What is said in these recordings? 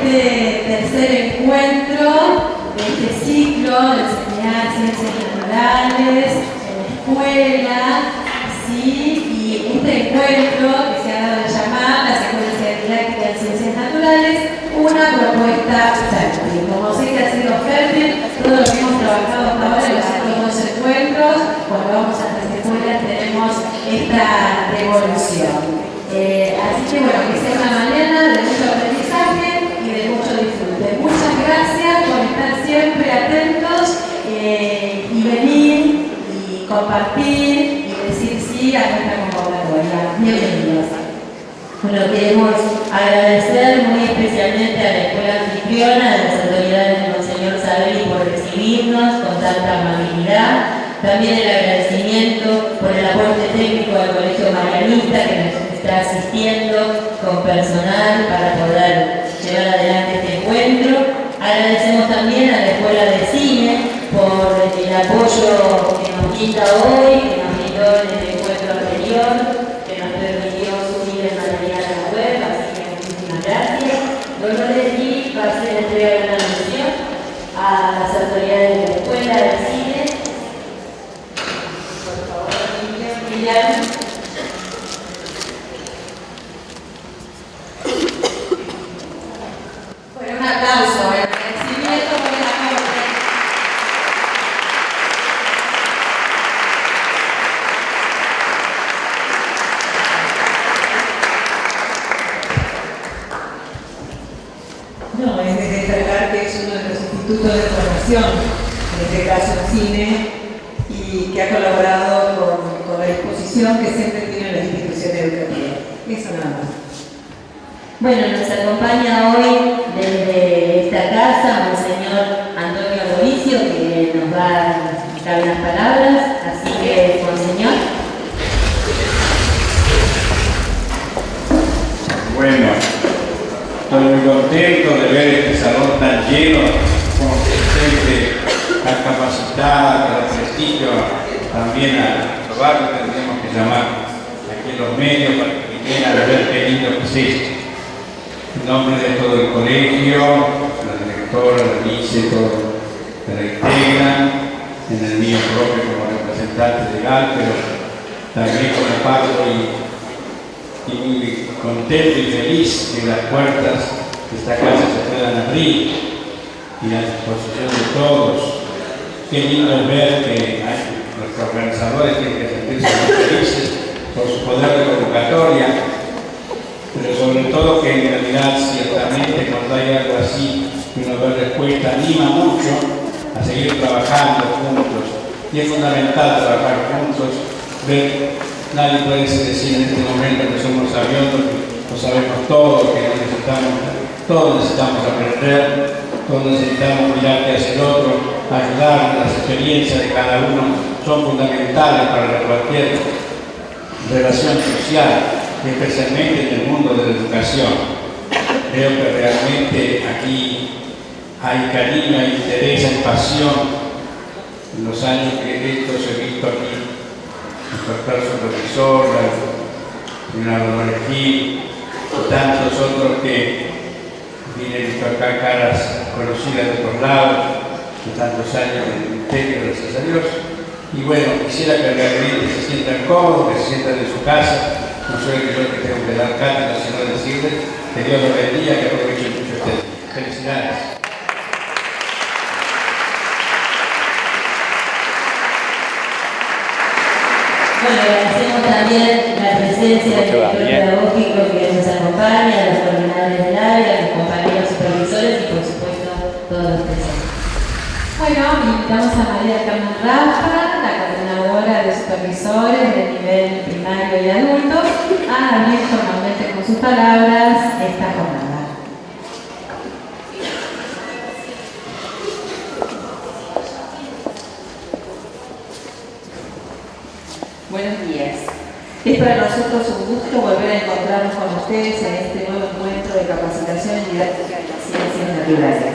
este tercer encuentro de este ciclo de enseñar ciencias naturales en la escuela, ¿sí? Y este encuentro que se ha dado a llamar la secuencia didáctica de ciencias naturales, una propuesta fértil. Como sé que ha sido fértil, todo lo que hemos trabajado hasta ahora en los otros dos encuentros, cuando vamos a las escuelas tenemos esta revolución. Así que bueno, que sea una mañana de mucho aprendizaje y de mucho disfrute. Muchas gracias por estar siempre atentos y venir y compartir y decir sí a nuestra convocatoria. Bienvenidos. Bueno, queremos agradecer muy especialmente a la Escuela Anfitriona, a las autoridades de Monseñor Sabelli por recibirnos con tanta amabilidad. También el agradecimiento por el aporte técnico al Colegio Marianista que nos está asistiendo con personal para poder llevar adelante este encuentro. Agradecemos también a la Escuela de Cine por el apoyo que nos brinda hoy, que nos brindó en el encuentro anterior, que nos permitió subir el material a la web, así que muchísimas gracias. Dolores Lee va a hacer entrega de una mención a las autoridades de la Escuela de Cine. Por favor, Miriam. Un aplauso, el agradecimiento por el aporte. No, es de destacar que es uno de los institutos de formación, en este caso en cine, y que ha colaborado con la disposición que siempre tienen las instituciones educativas. Eso nada más. Bueno, nos acompaña hoy desde esta casa Monseñor Antonio Lovicio, que nos va a explicar unas palabras, así que, Monseñor. Bueno, estoy muy contento de ver este salón tan lleno, con gente tan capacitada, que da prestigio también a nuestro barrio. Tendríamos que llamar aquí los medios para que vinieran a ver qué lindo que es esto. En nombre de todo el colegio, la directora, la vice, todos que la integran, en el mío propio como representante legal, pero también con el pacto y muy contento y feliz que las puertas de esta casa se puedan abrir y a disposición de todos. Qué lindo es ver que nuestros organizadores tienen que sentirse muy felices por su poder de convocatoria, pero sobre todo que en realidad ciertamente cuando hay algo así que uno ve respuesta anima mucho a seguir trabajando juntos, y es fundamental trabajar juntos. Nadie puede decir en este momento que somos sabiondos, que lo sabemos todo, que todos necesitamos aprender, todos necesitamos mirar qué hace el otro, ayudar. Las experiencias de cada uno son fundamentales para cualquier relación social, especialmente en el mundo de la educación. Creo que realmente aquí hay cariño, hay interés, hay pasión. En los años que estos he visto aquí, el doctor supervisor, la señora Dolores Gil, y tantos otros que vienen a tocar caras conocidas de otros lados, de tantos años en el ministerio, gracias a Dios. Y bueno, quisiera que realmente se sientan cómodos, que se sientan en su casa. No soy yo el que tengo que dar cátedra, sino decirles que Dios los bendiga, que aprovechen mucho ustedes. Felicidades. Bueno, agradecemos también la presencia del director pedagógico que nos acompaña, a los coordinadores del área, a los compañeros supervisores y por supuesto todos los presentes. Bueno, invitamos a María Carmen Rafa, la coordinadora de supervisores de nivel primario y adultos, a abrir formalmente con sus palabras esta jornada. Buenos días. Es para nosotros un gusto volver a encontrarnos con ustedes en este nuevo encuentro de capacitación en didáctica de las ciencias naturales.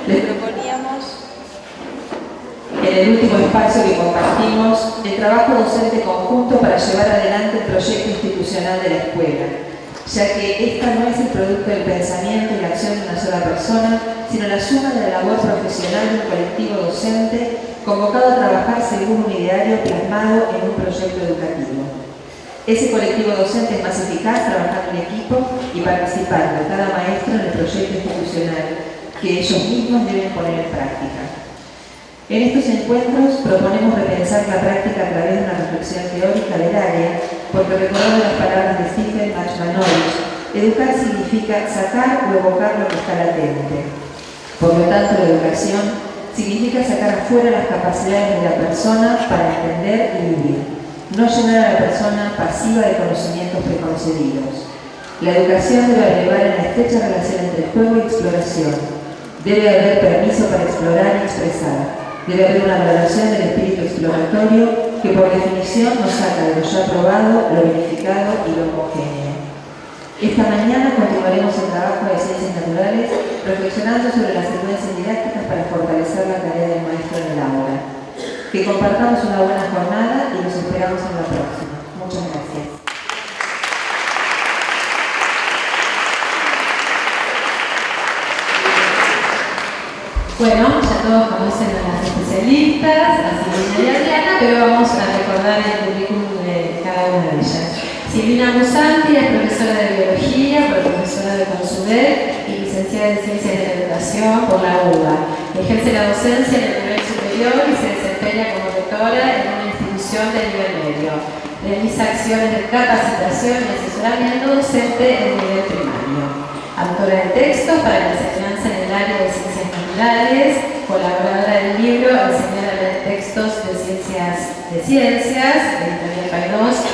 Les proponíamos, en el último espacio que compartimos, el trabajo docente conjunto para llevar adelante el proyecto institucional de la escuela, ya que esta no es el producto del pensamiento y la acción de una sola persona, sino la suma de la labor profesional de un colectivo docente convocado a trabajar según un ideario plasmado en un proyecto educativo. Ese colectivo docente es más eficaz trabajando en equipo y participando cada maestro en el proyecto institucional que ellos mismos deben poner en práctica. En estos encuentros proponemos repensar la práctica a través de una reflexión teórica del área, porque recordando las palabras de Stephen Machmanovich, educar significa sacar o evocar lo que está latente. Por lo tanto, la educación significa sacar afuera las capacidades de la persona para entender y vivir, no llenar a la persona pasiva de conocimientos preconcebidos. La educación debe elevar en la estrecha relación entre juego y exploración. Debe haber permiso para explorar y expresar. Debe haber una valoración del espíritu exploratorio que por definición nos saca de lo ya probado, lo verificado y lo homogéneo. Esta mañana continuaremos el trabajo de ciencias naturales reflexionando sobre las secuencias didácticas para fortalecer la tarea del maestro en el aula. Que compartamos una buena jornada y los esperamos en la próxima. Muchas gracias. Bueno, ya todos conocen a las especialistas, a Silvina y a Adriana, pero vamos a recordar el currículum de cada una de ellas. Silvina Musanti es profesora de Biología por la profesora de Consumer y licenciada en Ciencias de la Educación por la UBA. Ejerce la docencia en el nivel superior y se desempeña como rectora en una institución de nivel medio. Realiza acciones de capacitación y asesoramiento docente en el nivel primario. Autora de textos para la enseñanza en el área de ciencias naturales, colaboradora del libro Enseñar a leer textos de ciencias, editorial Paidós,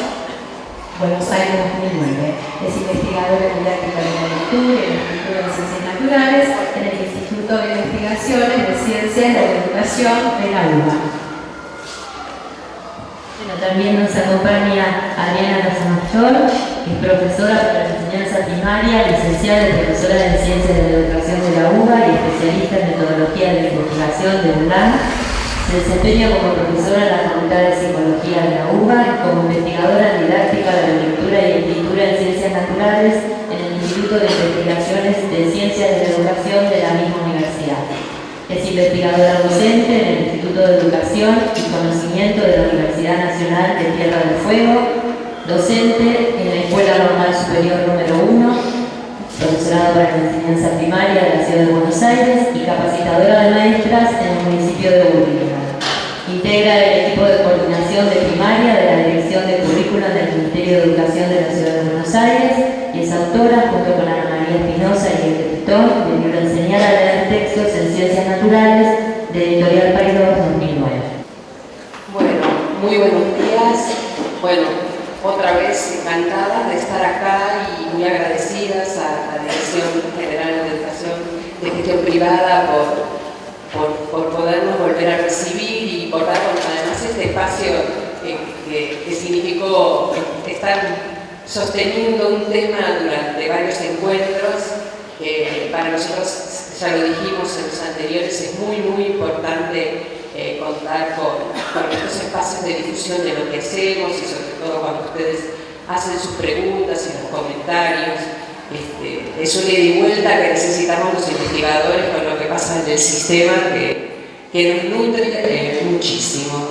Buenos Aires 2009. Es investigadora didáctica de la lectura y la escritura de ciencias naturales en el Instituto de Investigaciones de Ciencias de la Educación de la UBA. Bueno, también nos acompaña Adriana Casamayor, que es profesora para la enseñanza primaria, licenciada y profesora de Ciencias de la Educación de la UBA y especialista en metodología de investigación de UNLAN. Se desempeña como profesora en la Facultad de Psicología de la UBA y como investigadora en didáctica de la lectura y escritura en Ciencias Naturales en el Instituto de Investigaciones de Ciencias de la Educación de la misma universidad. Es investigadora docente en el Instituto de Educación y Conocimiento de la Universidad Nacional de Tierra del Fuego, docente en la Escuela Normal Superior número 1, profesorado para la enseñanza primaria de la Ciudad de Buenos Aires y capacitadora de maestras en el municipio de Burlingame. Integra el equipo de coordinación de primaria de la Dirección de Currículum del Ministerio de Educación de la Ciudad de Buenos Aires y es autora, junto con Ana María Espinosa y el escritor, del libro Enseñar a leer textos en Ciencias Naturales de Editorial Paidós 2009. Bueno, muy buenos días. Bueno, otra vez encantada de estar acá y muy agradecidas a la Dirección General de Educación de Gestión Privada por podernos volver a recibir y por darnos además este espacio que significó estar sosteniendo un tema durante varios encuentros. Para nosotros, ya lo dijimos en los anteriores, es muy importante contar con estos espacios de difusión de lo que hacemos y sobre todo cuando ustedes hacen sus preguntas y los comentarios. Es un ida y vuelta que necesitamos los investigadores con lo que pasa en el sistema que nos nutre muchísimo.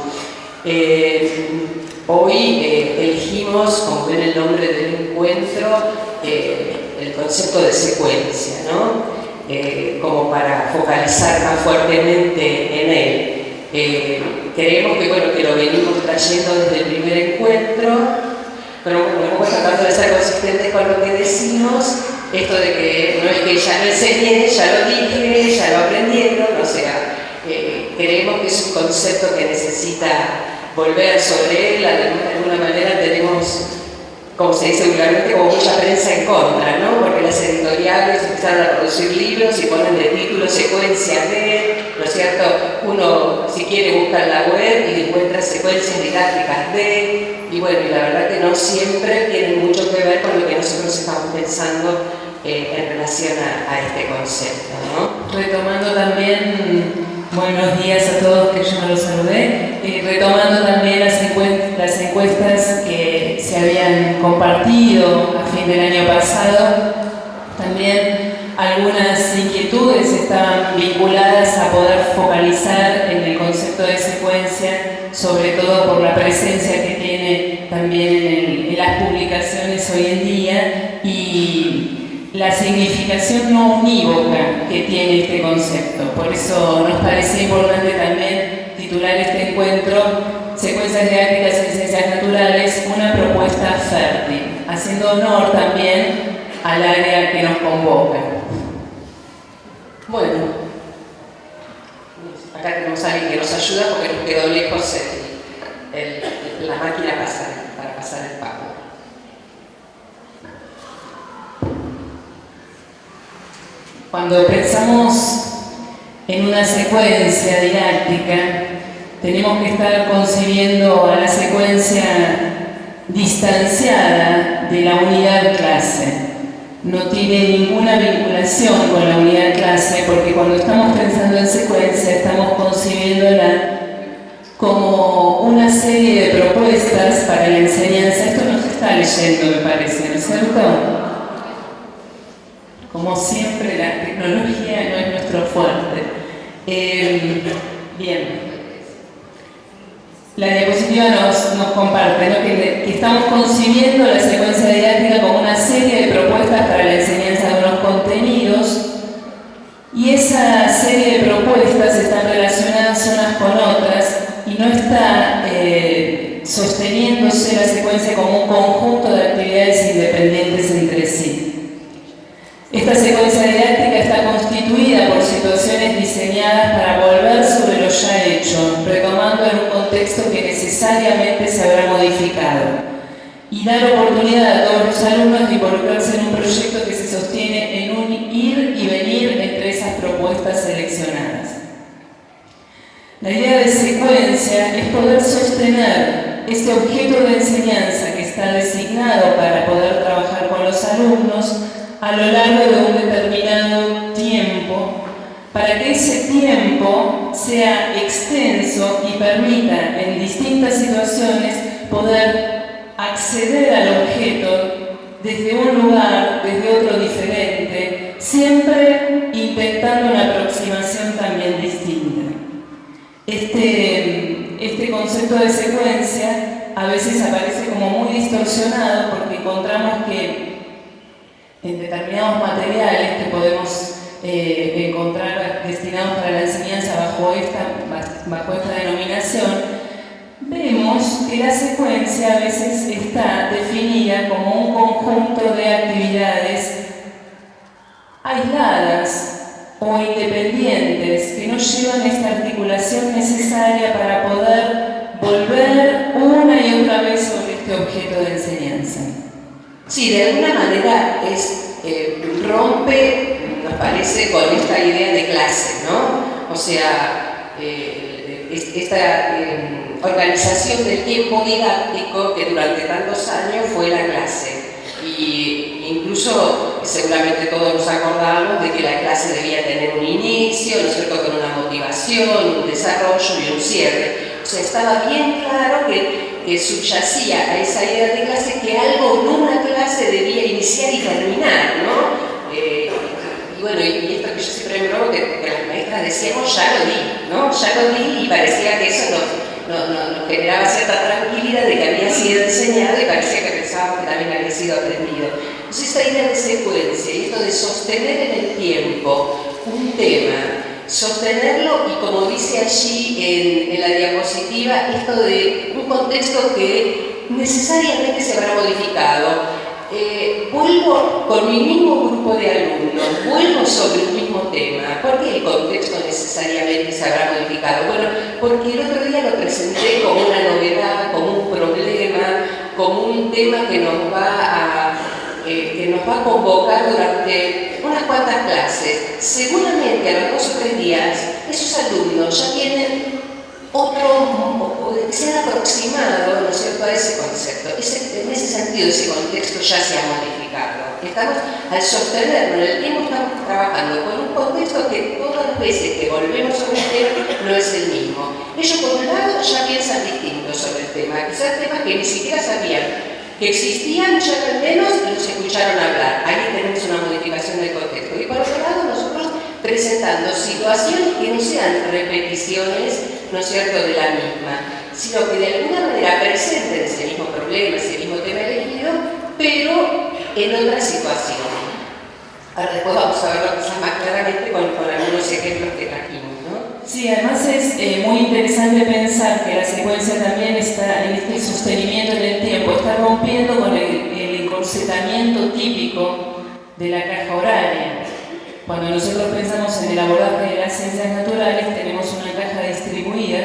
Hoy elegimos, como ven el nombre del encuentro, el concepto de secuencia, ¿no? Como para focalizar más fuertemente en él. Creemos que lo venimos trayendo desde el primer encuentro, pero bueno, tratando de ser consistentes con lo que decimos, esto de que no es que ya lo enseñé, ya lo dije, ya lo aprendieron, o sea, creemos que es un concepto que necesita volver sobre él. De alguna manera tenemos, como se dice vulgarmente, como mucha prensa en contra, ¿no? Porque las editoriales empezaron a producir libros y ponen de título secuencias de, ¿no es cierto? Uno, si quiere, busca en la web y encuentra secuencias didácticas de, y bueno, y la verdad que no siempre tienen mucho que ver con lo que nosotros estamos pensando en relación a este concepto, ¿no? Retomando también, buenos días a todos, que yo no los saludé, retomando también las encuestas que se habían compartido a fin del año pasado. También algunas inquietudes estaban vinculadas a poder focalizar en el concepto de secuencia, sobre todo por la presencia que tiene también en las publicaciones hoy en día y la significación no unívoca que tiene este concepto. Por eso nos parece importante también titular este encuentro Secuencias didácticas en ciencias naturales, una propuesta fértil, haciendo honor también al área que nos convoca. Bueno, acá tenemos a alguien que nos ayuda porque nos quedó lejos la máquina para pasar el pago. Cuando pensamos en una secuencia didáctica, tenemos que estar concibiendo a la secuencia distanciada de la unidad clase. No tiene ninguna vinculación con la unidad clase, porque cuando estamos pensando en secuencia estamos concibiéndola como una serie de propuestas para la enseñanza. Esto no se está leyendo, me parece, ¿no es cierto? Como siempre, la tecnología no es nuestro fuerte. Bien. La diapositiva nos comparte, ¿no? que estamos concibiendo la secuencia didáctica como una serie de propuestas para la enseñanza de unos contenidos, y esa serie de propuestas están relacionadas unas con otras y no está sosteniéndose la secuencia como un conjunto de actividades independientes entre sí. Esta secuencia didáctica está constituida por situaciones diseñadas para volver sobre lo ya hecho, retomando en un contexto que necesariamente se habrá modificado, y dar oportunidad a todos los alumnos de involucrarse en un proyecto que se sostiene en un ir y venir entre esas propuestas seleccionadas. La idea de secuencia es poder sostener este objeto de enseñanza que está designado para poder trabajar con los alumnos a lo largo de un determinado tiempo, para que ese tiempo sea extenso y permita en distintas situaciones poder acceder al objeto desde un lugar, desde otro diferente, siempre intentando una aproximación también distinta. Este concepto de secuencia a veces aparece como muy distorsionado porque encontramos que en determinados materiales que podemos encontrar destinados para la enseñanza bajo esta denominación, vemos que la secuencia a veces está definida como un conjunto de actividades aisladas o independientes que no llevan esta articulación necesaria para poder volver una y otra vez sobre este objeto de enseñanza. Sí, de alguna manera rompe, nos parece, con esta idea de clase, ¿no? O sea, esta organización del tiempo didáctico que durante tantos años fue la clase. Y incluso seguramente todos nos acordamos de que la clase debía tener un inicio, ¿no es cierto?, con una motivación, un desarrollo y un cierre. O sea, estaba bien claro que subyacía a esa idea de clase que algo en una clase debía iniciar y terminar, ¿no? Y bueno, y esto que yo siempre me broma, que las maestras decíamos, ya lo di, ¿no? Ya lo di, y parecía que eso nos generaba cierta tranquilidad de que había sido enseñado y parecía que pensábamos que también había sido aprendido. Entonces esta idea de secuencia y esto de sostener en el tiempo un tema, sostenerlo y, como dice allí en la diapositiva, esto de un contexto que necesariamente se habrá modificado. Vuelvo con mi mismo grupo de alumnos, vuelvo sobre el mismo tema. ¿Por qué el contexto necesariamente se habrá modificado? Bueno, porque el otro día lo presenté como una novedad, como un problema, como un tema que nos va a convocar durante unas cuantas clases. Seguramente a los 2 o 3 días esos alumnos ya tienen se han aproximado, ¿no es cierto?, a ese concepto. En ese sentido, ese contexto ya se ha modificado. Estamos, al sostenerlo en el tiempo, estamos trabajando con un contexto que todas las veces que volvemos sobre el tema no es el mismo. Ellos, por un lado, ya piensan distinto sobre el tema, quizás temas que ni siquiera sabían que existían, ya al menos los escucharon hablar. Ahí tenemos una modificación del contexto. Y por otro lado, nosotros presentando situaciones que no sean repeticiones, ¿no es cierto?, de la misma, sino que de alguna manera presenten ese mismo problema, ese mismo tema elegido, pero en otra situación. Ahora después vamos a verlo quizás más claramente con algunos ejemplos que trajimos, ¿no? Sí, además es muy interesante pensar que la secuencia también está en este sostenimiento en el tiempo, está rompiendo con el encorsetamiento típico de la caja horaria. Cuando nosotros pensamos en el abordaje de las ciencias naturales, tenemos una caja distribuida,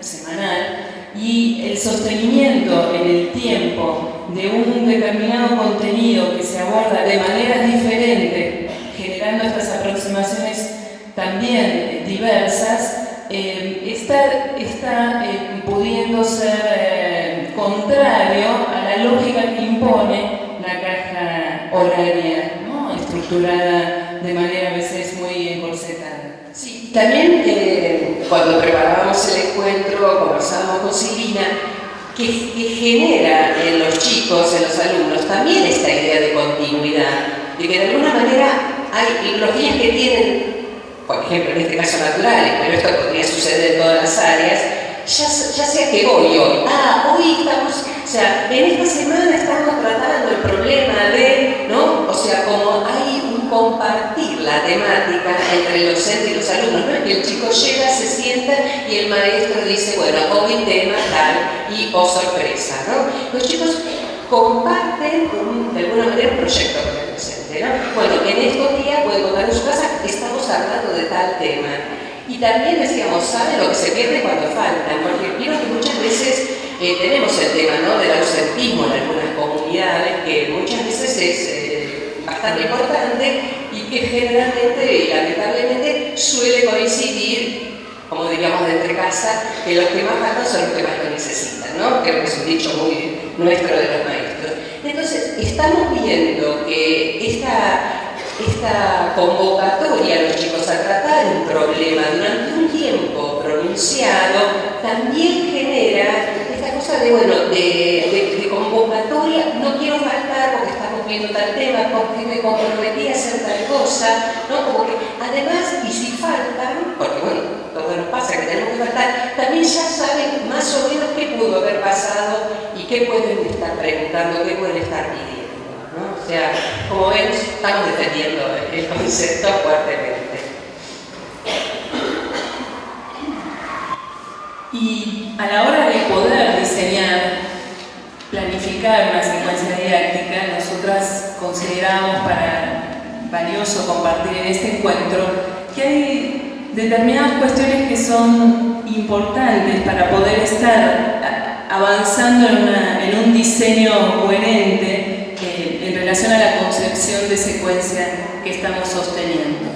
semanal, y el sostenimiento en el tiempo de un determinado contenido que se aborda de maneras diferentes, generando estas aproximaciones también diversas, está pudiendo ser contrario a la lógica que impone la caja horaria, ¿no?, estructurada de manera a veces muy encorsetada. Sí, también cuando preparábamos el encuentro, conversábamos con Silvina, que genera en los chicos, en los alumnos, también esta idea de continuidad, de que de alguna manera hay los días que tienen, por ejemplo, en este caso naturales, pero esto podría suceder en todas las áreas, ya sea que hoy estamos, o sea, en esta semana estamos tratando el problema de, ¿no? O sea, como hay un compartir la temática entre el docente y los alumnos, no es que el chico llega, se sienta y el maestro dice, bueno, hoy tema tal y sorpresa, ¿no? Los chicos comparten de alguna manera un proyecto con el docente, ¿no? Bueno, en estos días pueden contar en su casa, estamos hablando de tal tema. Y también decíamos, ¿saben lo que se pierde cuando faltan? Porque vieron que muchas veces tenemos el tema, ¿no?, del ausentismo en algunas comunidades, que muchas veces es bastante importante y que generalmente y lamentablemente suele coincidir, como diríamos de entre casa, que los que más faltan son los que más lo necesitan, ¿no? Creo que es un dicho muy nuestro de los maestros. Entonces, estamos viendo que esta convocatoria a los chicos a tratar un problema durante un tiempo pronunciado también genera esta cosa de, bueno, de convocatoria, no quiero faltar porque estamos viendo tal tema, porque me comprometí a hacer tal cosa, ¿no? Como que además, y si faltan, porque bueno, todo nos pasa que tenemos que faltar, también ya saben más o menos qué pudo haber pasado y qué pueden estar preguntando, qué pueden estar pidiendo. ¿No? O sea, como ven, estamos defendiendo el concepto fuertemente. Y a la hora de poder diseñar, planificar una secuencia didáctica, nosotras consideramos valioso compartir en este encuentro que hay determinadas cuestiones que son importantes para poder estar avanzando en un diseño coherente en relación a la concepción de secuencia que estamos sosteniendo.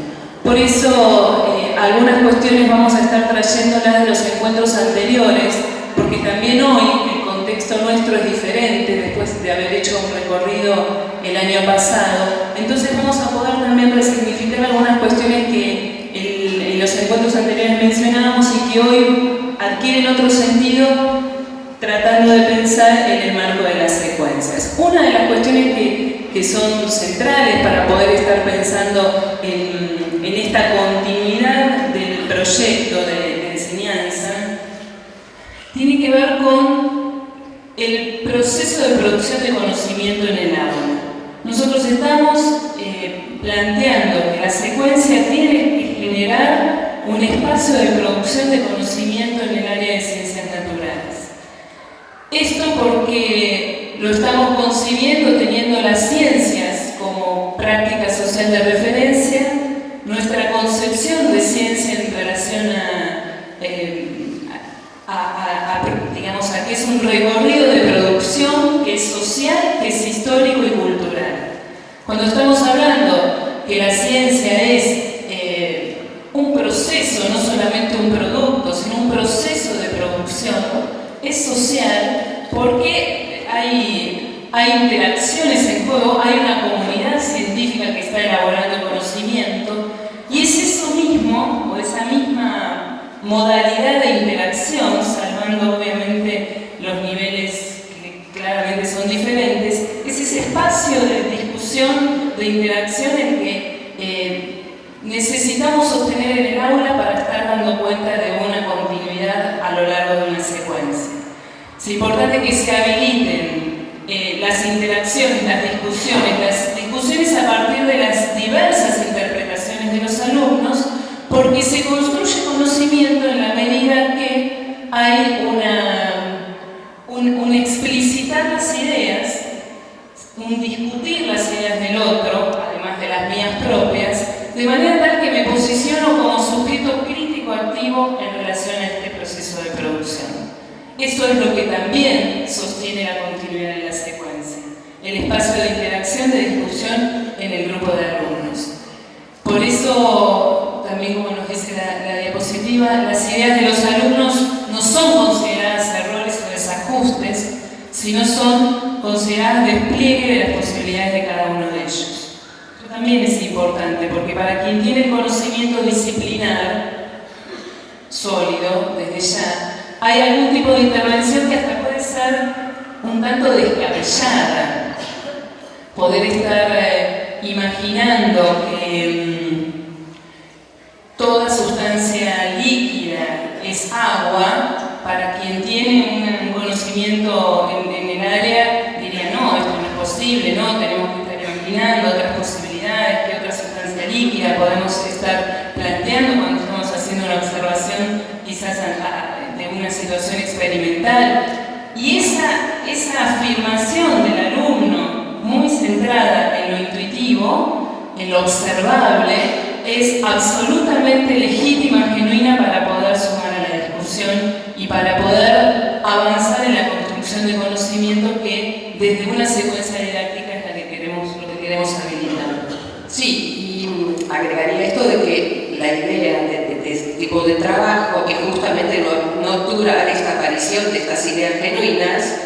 Por eso, algunas cuestiones vamos a estar trayéndolas de los encuentros anteriores, porque también hoy el contexto nuestro es diferente después de haber hecho un recorrido el año pasado. Entonces vamos a poder también resignificar algunas cuestiones que en los encuentros anteriores mencionábamos y que hoy adquieren otro sentido tratando de pensar en el marco de las secuencias. Una de las cuestiones que son centrales para poder estar pensando en esta continuidad del proyecto de enseñanza tiene que ver con el proceso de producción de conocimiento en el aula. Nosotros estamos planteando que la secuencia tiene que generar un espacio de producción de conocimiento en el área de ciencias naturales. Esto porque lo estamos concibiendo teniendo las ciencias como práctica social de referencia, nuestra concepción de ciencia en relación digamos, a que es un recorrido de producción que es social, que es histórico y cultural. Cuando estamos hablando que la ciencia es un proceso, no solamente un producto, sino un proceso de producción, es social porque hay interacciones en juego, hay una comunidad científica que está elaborando conocimiento y es eso mismo, o esa misma modalidad de interacción, salvando obviamente los niveles que claramente son diferentes, espacio de discusión, de interacción en que necesitamos sostener en el aula para estar dando cuenta de una continuidad a lo largo de una secuencia. Es importante que se habiliten las interacciones, las discusiones a partir de las diversas interpretaciones de los alumnos, porque se construye conocimiento en la medida que hay un explicitar las ideas, un discutir las ideas del otro, además de las mías propias, de manera tal que me posiciono como sujeto crítico activo en relación a este proceso de producción. Esto es lo que también sostiene la continuidad de la secuencia, el espacio de interacción, de discusión en el grupo de alumnos. Por eso, también como nos dice la diapositiva, las ideas de los alumnos no son consideradas errores o desajustes, sino son consideradas despliegue de las posibilidades de cada uno de ellos. Esto también es importante, porque para quien tiene el conocimiento disciplinar sólido, desde ya, hay algún tipo de intervención que hasta puede ser un tanto descabellada. Poder estar imaginando que toda sustancia líquida es agua, para quien tiene un conocimiento en el área diría no, esto no es posible, no, tenemos que estar imaginando otras posibilidades, qué otra sustancia líquida podemos estar planteando cuando estamos haciendo una observación quizás de una situación experimental. Y esa afirmación del alumno, muy centrada en lo intuitivo, en lo observable, es absolutamente legítima, genuina para poder sumar a la discusión y para poder avanzar en la construcción de conocimiento que desde una secuencia didáctica es lo que queremos habilitar. Sí, y agregaría esto de que la idea de este tipo de trabajo es justamente no durar esta aparición de estas ideas genuinas,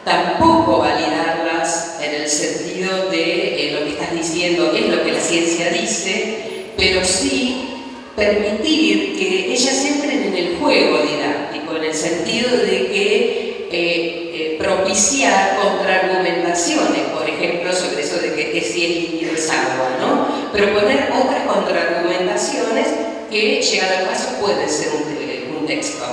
tampoco validarlas en el sentido de lo que estás diciendo es lo que la ciencia dice, pero sí permitir que ellas entren en el juego didáctico, en el sentido de que propiciar contraargumentaciones, por ejemplo, sobre eso de que si es líquido es agua, ¿no? Proponer otras contraargumentaciones que, llegado al caso, pueden ser un texto.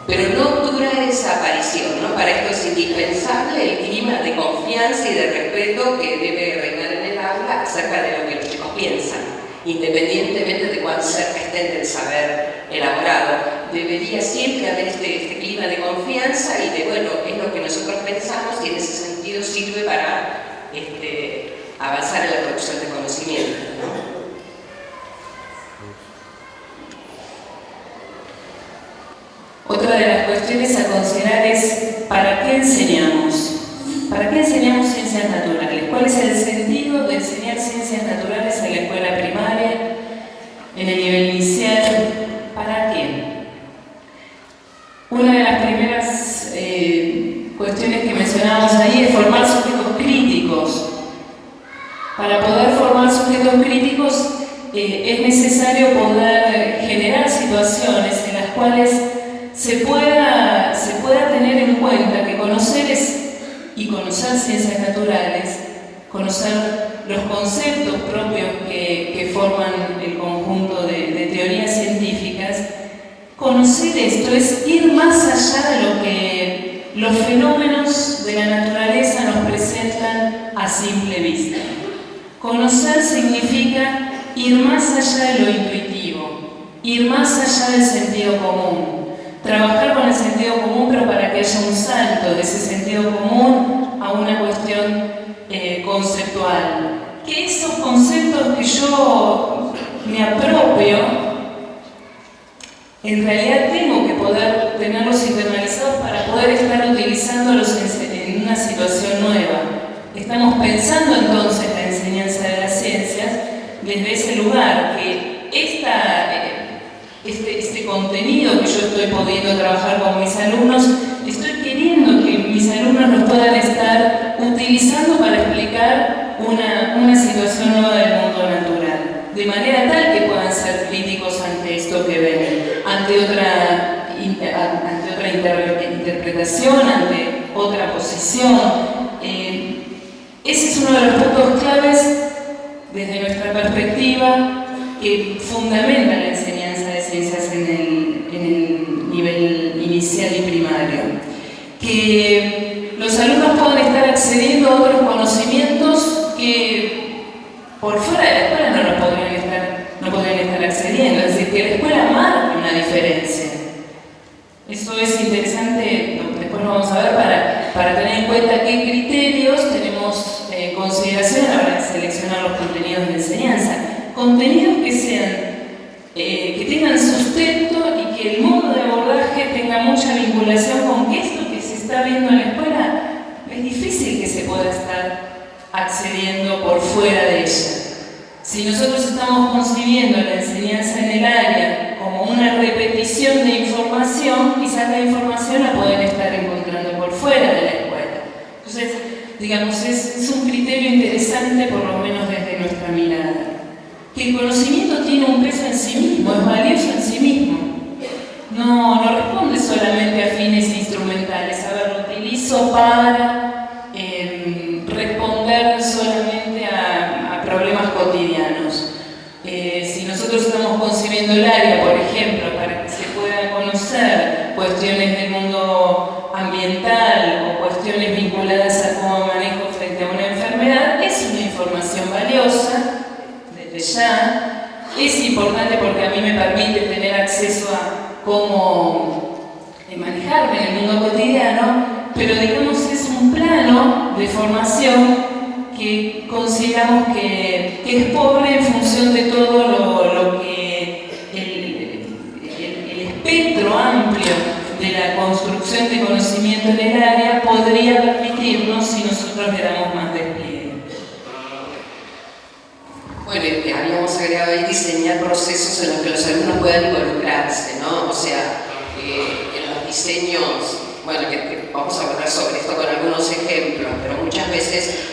Pero no dura esa aparición, ¿no? Para esto es indispensable el clima de confianza y de respeto que debe reinar en el aula acerca de lo que los chicos piensan, independientemente de cuán cerca estén del saber elaborado. Debería siempre haber este clima de confianza y de, bueno, es lo que nosotros pensamos y en ese sentido sirve para avanzar en la producción de conocimiento, ¿no? Otra de las cuestiones a considerar es ¿para qué enseñamos? ¿Para qué enseñamos ciencias naturales? ¿Cuál es el sentido de enseñar ciencias naturales en la escuela primaria, en el nivel inicial? ¿Para qué? Una de las primeras cuestiones que mencionábamos ahí es formar sujetos críticos. Para poder formar sujetos críticos es necesario poder generar situaciones en las cuales se pueda tener en cuenta que conocer ciencias naturales, conocer los conceptos propios que forman el conjunto de teorías científicas, conocer esto es ir más allá de lo que los fenómenos de la naturaleza nos presentan a simple vista. Conocer significa ir más allá de lo intuitivo, ir más allá del sentido común. Trabajar con el sentido común, pero para que haya un salto de ese sentido común a una cuestión conceptual. Que esos conceptos que yo me apropio, en realidad tengo que poder tenerlos internalizados para poder estar utilizándolos en una situación nueva. Estamos pensando entonces la enseñanza de las ciencias desde ese lugar, que este contenido que yo estoy pudiendo trabajar con mis alumnos, estoy queriendo que mis alumnos los puedan estar utilizando para explicar una situación nueva del mundo natural, de manera tal que puedan ser críticos ante esto que ven, ante otra interpretación, ante otra posición. Ese es uno de los puntos claves desde nuestra perspectiva que fundamenta la enseñanza de ciencias en el nivel inicial y primario. Que los alumnos puedan estar accediendo a otros conocimientos que por fuera de la escuela no podrían estar accediendo, es decir, que la escuela marca una diferencia. Eso es interesante, después lo vamos a ver, para tener en cuenta qué criterios tenemos en consideración a la hora de seleccionar los contenidos de enseñanza. Contenidos que sean, que tengan sustento y que el modo de abordaje tenga mucha vinculación con que esto que se está viendo en la escuela es difícil que se pueda estar accediendo por fuera de ella. Si nosotros estamos concibiendo la enseñanza en el área como una repetición de información, quizás la información la pueden estar encontrando por fuera de la escuela. Entonces, digamos, es un criterio interesante, por lo menos desde nuestra mirada. Que el conocimiento tiene un peso en sí mismo, es valioso en sí mismo. No responde solamente a fines instrumentales. A ver, lo utilizo para responder solamente a problemas cotidianos. Si nosotros estamos concibiendo el área, por ejemplo, para que se puedan conocer cuestiones del mundo ambiental o cuestiones vinculadas a cómo manejo frente a una enfermedad, es una información valiosa, desde ya. Es importante porque a mí me permite tener acceso a cómo manejarme en el mundo cotidiano, pero digamos es un plano de formación que consideramos que es pobre en función de todo lo que el espectro amplio de la construcción de conocimiento en el área podría permitirnos si nosotros le damos más despliegue. Bueno, habíamos agregado ahí diseñar procesos en los que los alumnos puedan involucrarse, ¿no? O sea, en los diseños, bueno, que vamos a hablar sobre esto con algunos ejemplos, pero muchas veces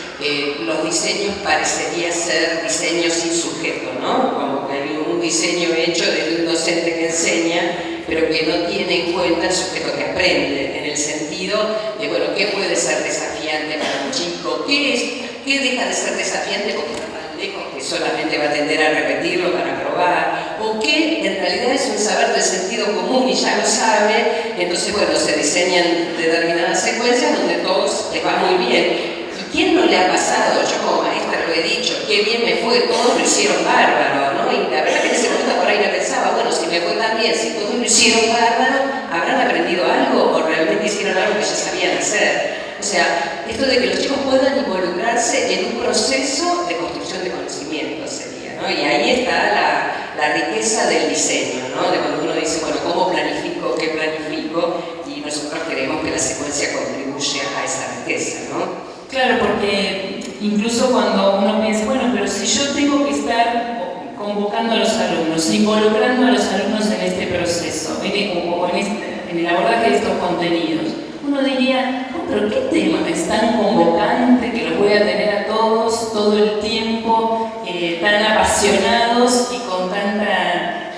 los diseños parecería ser diseños sin sujeto, ¿no? Como que hay un diseño hecho de un docente que enseña, pero que no tiene en cuenta el sujeto que aprende, en el sentido de, bueno, ¿qué puede ser desafiante para un chico? ¿Qué deja de ser desafiante porque está tan lejos que solamente va a tender a repetirlo para probar? ¿O qué en realidad es un saber del sentido común y ya lo sabe? Entonces, bueno, se diseñan determinadas secuencias donde todos les va muy bien. ¿Quién no le ha pasado? Yo como maestra lo he dicho, qué bien me fue, todos lo hicieron bárbaro, ¿no? Y la verdad que en ese momento por ahí no pensaba, bueno, si me fue tan bien, si todos lo hicieron bárbaro, ¿habrán aprendido algo o realmente hicieron algo que ya sabían hacer? O sea, esto de que los chicos puedan involucrarse en un proceso de construcción de conocimiento sería, ¿no? Y ahí está la riqueza del diseño, ¿no? De cuando uno dice, bueno, ¿cómo planifico? ¿Qué planifico? Y nosotros queremos que la secuencia contribuya a esa riqueza, ¿no? Claro, porque incluso cuando uno piensa, bueno, pero si yo tengo que estar convocando a los alumnos, involucrando a los alumnos en este proceso, en el abordaje de estos contenidos, uno diría, oh, pero ¿qué tema es tan convocante que los voy a tener a todos todo el tiempo, tan apasionados y con tanta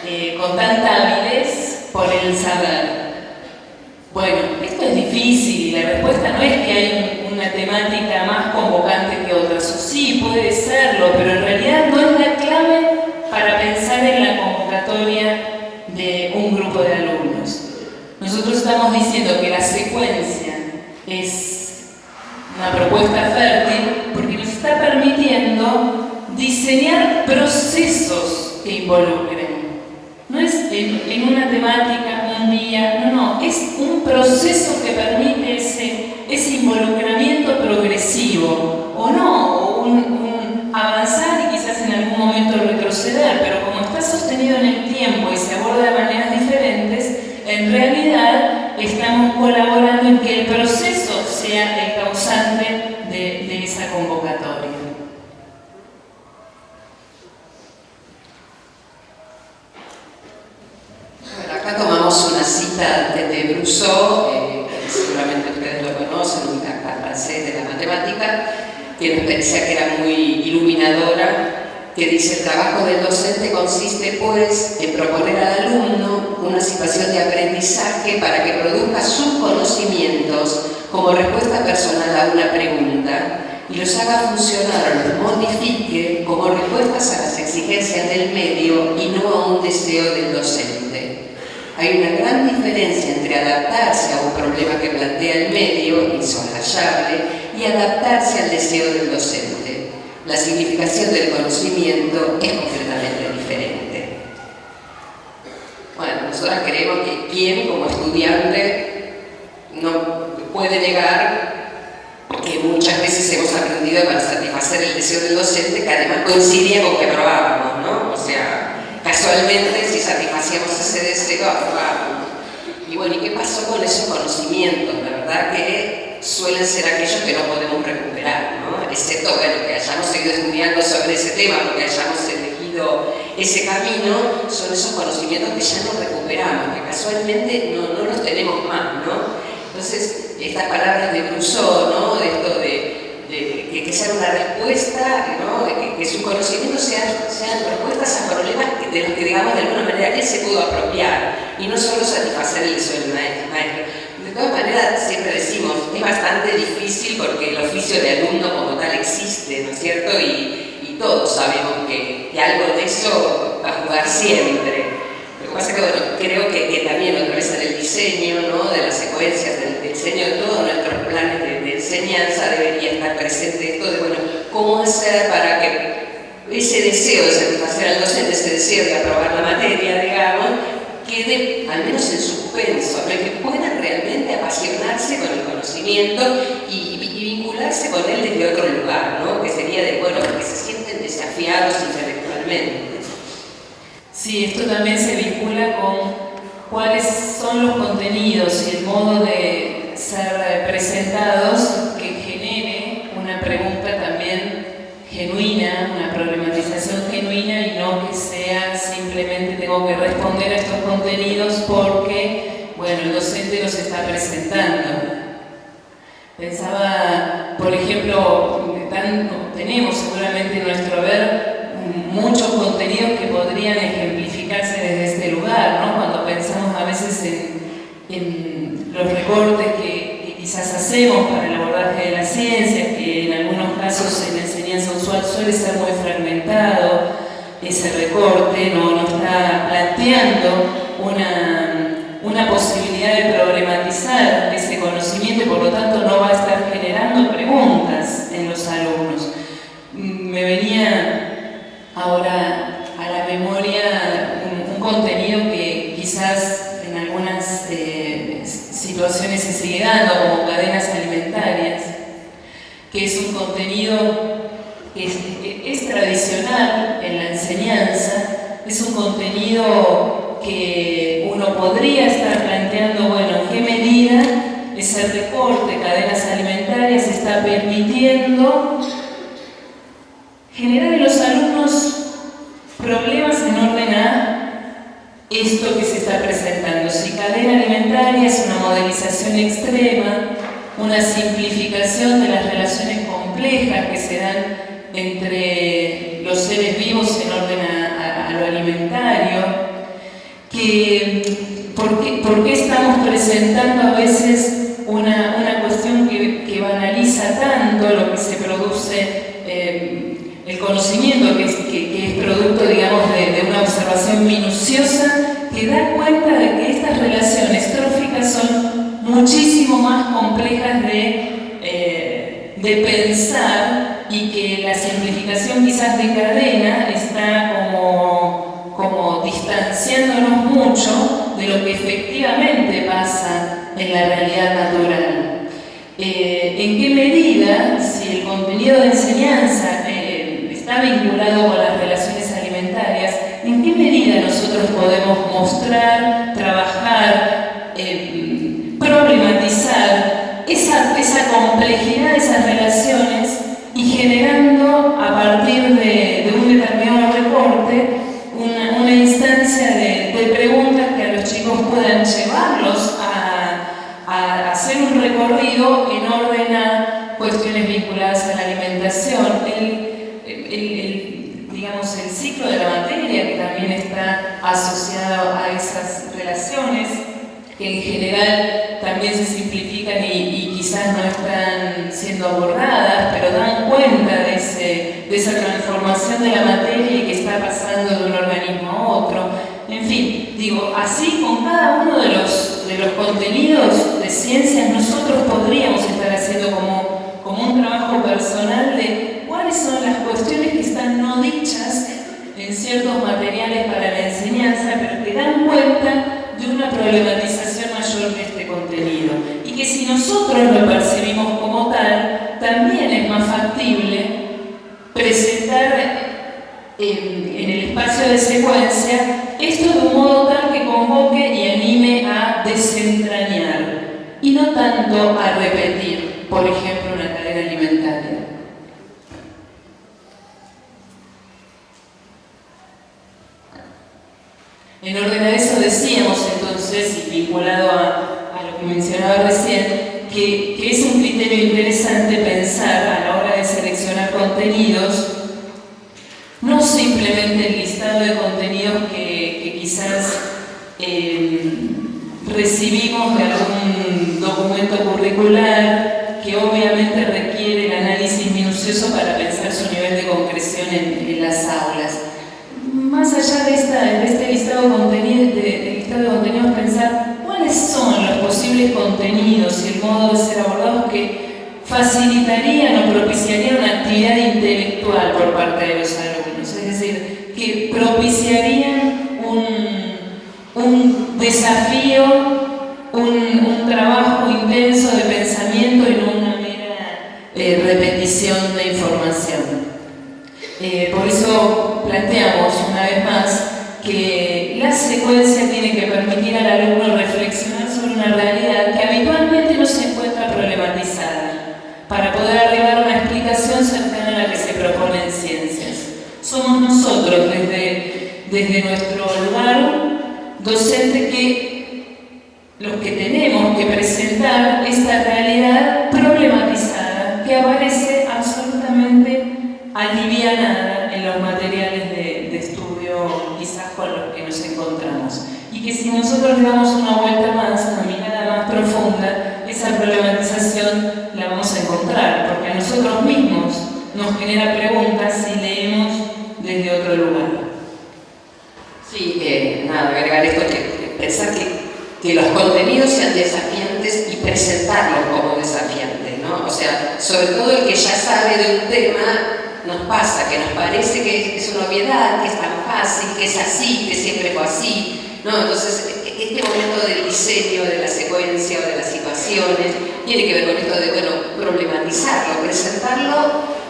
avidez por el saber? Bueno, esto es difícil y la respuesta no es que hay una temática más convocante que otras. O sí, puede serlo, pero en realidad no es la clave para pensar en la convocatoria de un grupo de alumnos. Nosotros estamos diciendo que la secuencia es una propuesta fértil porque nos está permitiendo diseñar procesos que involucren. No es en una temática, un día, no, es un proceso que permite ese involucramiento progresivo, o no, o un avanzar y quizás en algún momento retroceder, pero como está sostenido en el tiempo y se aborda de maneras diferentes, en realidad estamos colaborando en que el proceso sea el causante de esa convocatoria. Acá tomamos una cita de Brousseau, que seguramente ustedes lo conocen, un francés de la matemática, que nos parecía que era muy iluminadora, que dice: el trabajo del docente consiste, pues, en proponer al alumno una situación de aprendizaje para que produzca sus conocimientos como respuesta personal a una pregunta y los haga funcionar o los modifique como respuestas a las exigencias del medio y no a un deseo del docente. Hay una gran diferencia entre adaptarse a un problema que plantea el medio, insoslayable, y adaptarse al deseo del docente. La significación del conocimiento es completamente diferente. Bueno, nosotros creemos que quien como estudiante no puede negar que muchas veces hemos aprendido para satisfacer el deseo del docente, que además coincidía con que aprobábamos, ¿no? O sea, casualmente, si satisfacíamos ese deseo, aprobábamos. Y bueno, ¿y qué pasó con esos conocimientos? La verdad que suelen ser aquellos que no podemos recuperar, ¿no? Excepto, bueno, que hayamos seguido estudiando sobre ese tema, porque hayamos elegido ese camino, son esos conocimientos que ya no recuperamos, que casualmente no los tenemos más, ¿no? Entonces, estas palabras de Rousseau, ¿no? De esto de que sea una respuesta, ¿no? Que sus conocimientos sean respuestas a problemas de los que, digamos, de alguna manera él se pudo apropiar y no solo satisfacer el deseo del maestro. De todas maneras, siempre decimos, es bastante difícil porque el oficio de alumno como tal existe, ¿no es cierto? Y todos sabemos que algo de eso va a jugar siempre. Lo que pasa es que, bueno, creo que también otra vez en el diseño, ¿no? De las secuencias, del diseño de todos nuestros planes de enseñanza debería estar presente esto de, bueno, cómo hacer para que ese deseo de satisfacer al docente, ese deseo de aprobar la materia, digamos, quede al menos en suspenso, ¿no? Que puedan realmente apasionarse con el conocimiento y vincularse con él desde otro lugar, ¿no? Que sería de, bueno, que se sienten desafiados intelectualmente. Sí, esto también se vincula con cuáles son los contenidos y el modo de ser presentados que genere una pregunta también genuina, una problematización genuina y no que sea simplemente tengo que responder a estos contenidos porque, bueno, el docente los está presentando. Pensaba, por ejemplo, tenemos seguramente en nuestro haber muchos contenidos que podrían ejemplificarse desde este lugar, ¿no? Cuando pensamos a veces en los recortes que quizás hacemos para el abordaje de la ciencia, que en algunos casos en la enseñanza usual suele ser muy fragmentado, ese recorte no está planteando una posibilidad de problematizar ese conocimiento y por lo tanto no va a estar generando preguntas en los alumnos. Me venía ahora a la memoria un contenido que quizás en algunas situaciones se sigue dando, como cadenas alimentarias, que es un contenido que es tradicional en la enseñanza, es un contenido que uno podría estar planteando, bueno, en qué medida ese recorte de cadenas alimentarias está permitiendo generar en los alumnos problemas en orden a esto que se está presentando. Si cadena alimentaria es una modelización extrema, una simplificación de las relaciones complejas que se dan entre los seres vivos en orden a lo alimentario, ¿por qué estamos presentando a veces una cuestión que banaliza tanto lo que se produce, el conocimiento que es producto, digamos, de una observación minuciosa que da cuenta de que estas relaciones tróficas son muchísimo más complejas de pensar y que la simplificación quizás de cadena está como distanciándonos mucho de lo que efectivamente pasa en la realidad natural. ¿En qué medida, si el contenido de enseñanza está vinculado con las relaciones alimentarias, en qué medida nosotros podemos mostrar, trabajar, problematizar esa complejidad de esas relaciones y generando a partir de un determinado recorte una instancia de preguntas que a los chicos puedan llevarlos a hacer un recorrido en orden a cuestiones vinculadas a la alimentación, digamos, el ciclo de la materia que también está asociado a esas relaciones que en general también se simplifican y quizás quizás no están siendo abordadas, pero dan cuenta de esa transformación de la materia y que está pasando de un organismo a otro. En fin, digo, así con cada uno de los contenidos de ciencias nosotros podríamos estar haciendo como un trabajo personal de cuáles son las cuestiones que están no dichas en ciertos materiales para la enseñanza, pero que dan cuenta de una problematización mayor de este contenido. Y que si nosotros lo percibimos como tal, también es más factible presentar en el espacio de secuencia esto de un modo tal que convoque y anime a desentrañar y no tanto a repetir, por ejemplo, una cadena alimentaria. En orden a eso decíamos entonces, y vinculado a lo que mencionaba recién, que es un criterio interesante pensar a la hora de seleccionar contenidos, no simplemente el listado de contenidos que quizás recibimos de algún documento curricular que obviamente requiere el análisis minucioso para pensar su nivel de concreción en las aulas. Más allá de este listado de contenidos, pensar cuáles son los posibles contenidos y el modo de ser abordados que facilitarían o propiciarían una actividad intelectual por parte de los alumnos, es decir, que propiciarían un desafío, un trabajo intenso de pensamiento y no una mera repetición de información. Por eso planteamos una vez más que la secuencia tiene que permitir al alumno reflexionar sobre una realidad que habitualmente no se encuentra problematizada, para poder arribar a una explicación cercana a la que se propone en ciencias. Somos nosotros, desde nuestro lugar docente, los que tenemos que presentar esta realidad problematizada, que aparece absolutamente alivianada en los materiales de estudio quizás con los que nos encontramos. Y que si nosotros le damos una vuelta más, una mirada más profunda, esa problematización la vamos a encontrar, porque a nosotros mismos nos genera preguntas si leemos desde otro lugar. Sí, nada, agregar esto, que pensar que los contenidos sean desafiantes y presentarlos como desafiantes, ¿no? O sea, sobre todo el que ya sabe de un tema, nos pasa que nos parece que es una obviedad, que es tan fácil, que es así, que siempre fue así, ¿no? Entonces, este momento del diseño, de la secuencia o de las situaciones, tiene que ver con esto de, bueno, problematizarlo, presentarlo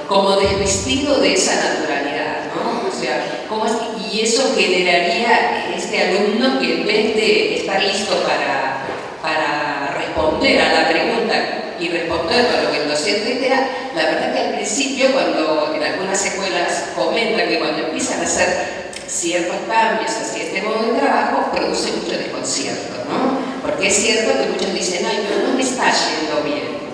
como desvestido de esa naturalidad, ¿no? O sea, ¿cómo es que, y eso generaría este alumno que en vez de estar listo para responder a la pregunta y responder con lo que el docente espera, la verdad que al principio, cuando en algunas escuelas comentan que cuando empiezan a hacer ciertos cambios hacia este modo de trabajo, produce mucho desconcierto, ¿no? Porque es cierto que muchos dicen, ay, pero no me está yendo bien.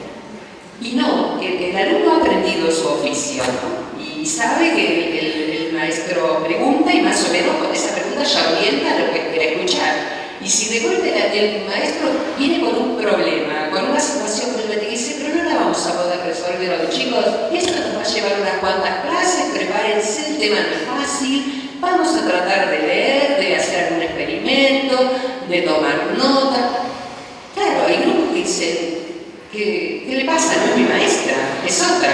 Y no, el alumno ha aprendido su oficio, ¿no? Y sabe que el maestro pregunta y más o menos con esa pregunta ya orienta lo que quiere escuchar. Y si de golpe el maestro viene con un problema, con una situación problemática y dice, pero no la vamos a poder resolver hoy, chicos, esto nos va a llevar unas cuantas clases, prepárense, el tema no es fácil, vamos a tratar de leer, de hacer algún experimento, de tomar nota. Claro, hay grupos que dicen, ¿qué le pasa? No es mi maestra, es otra.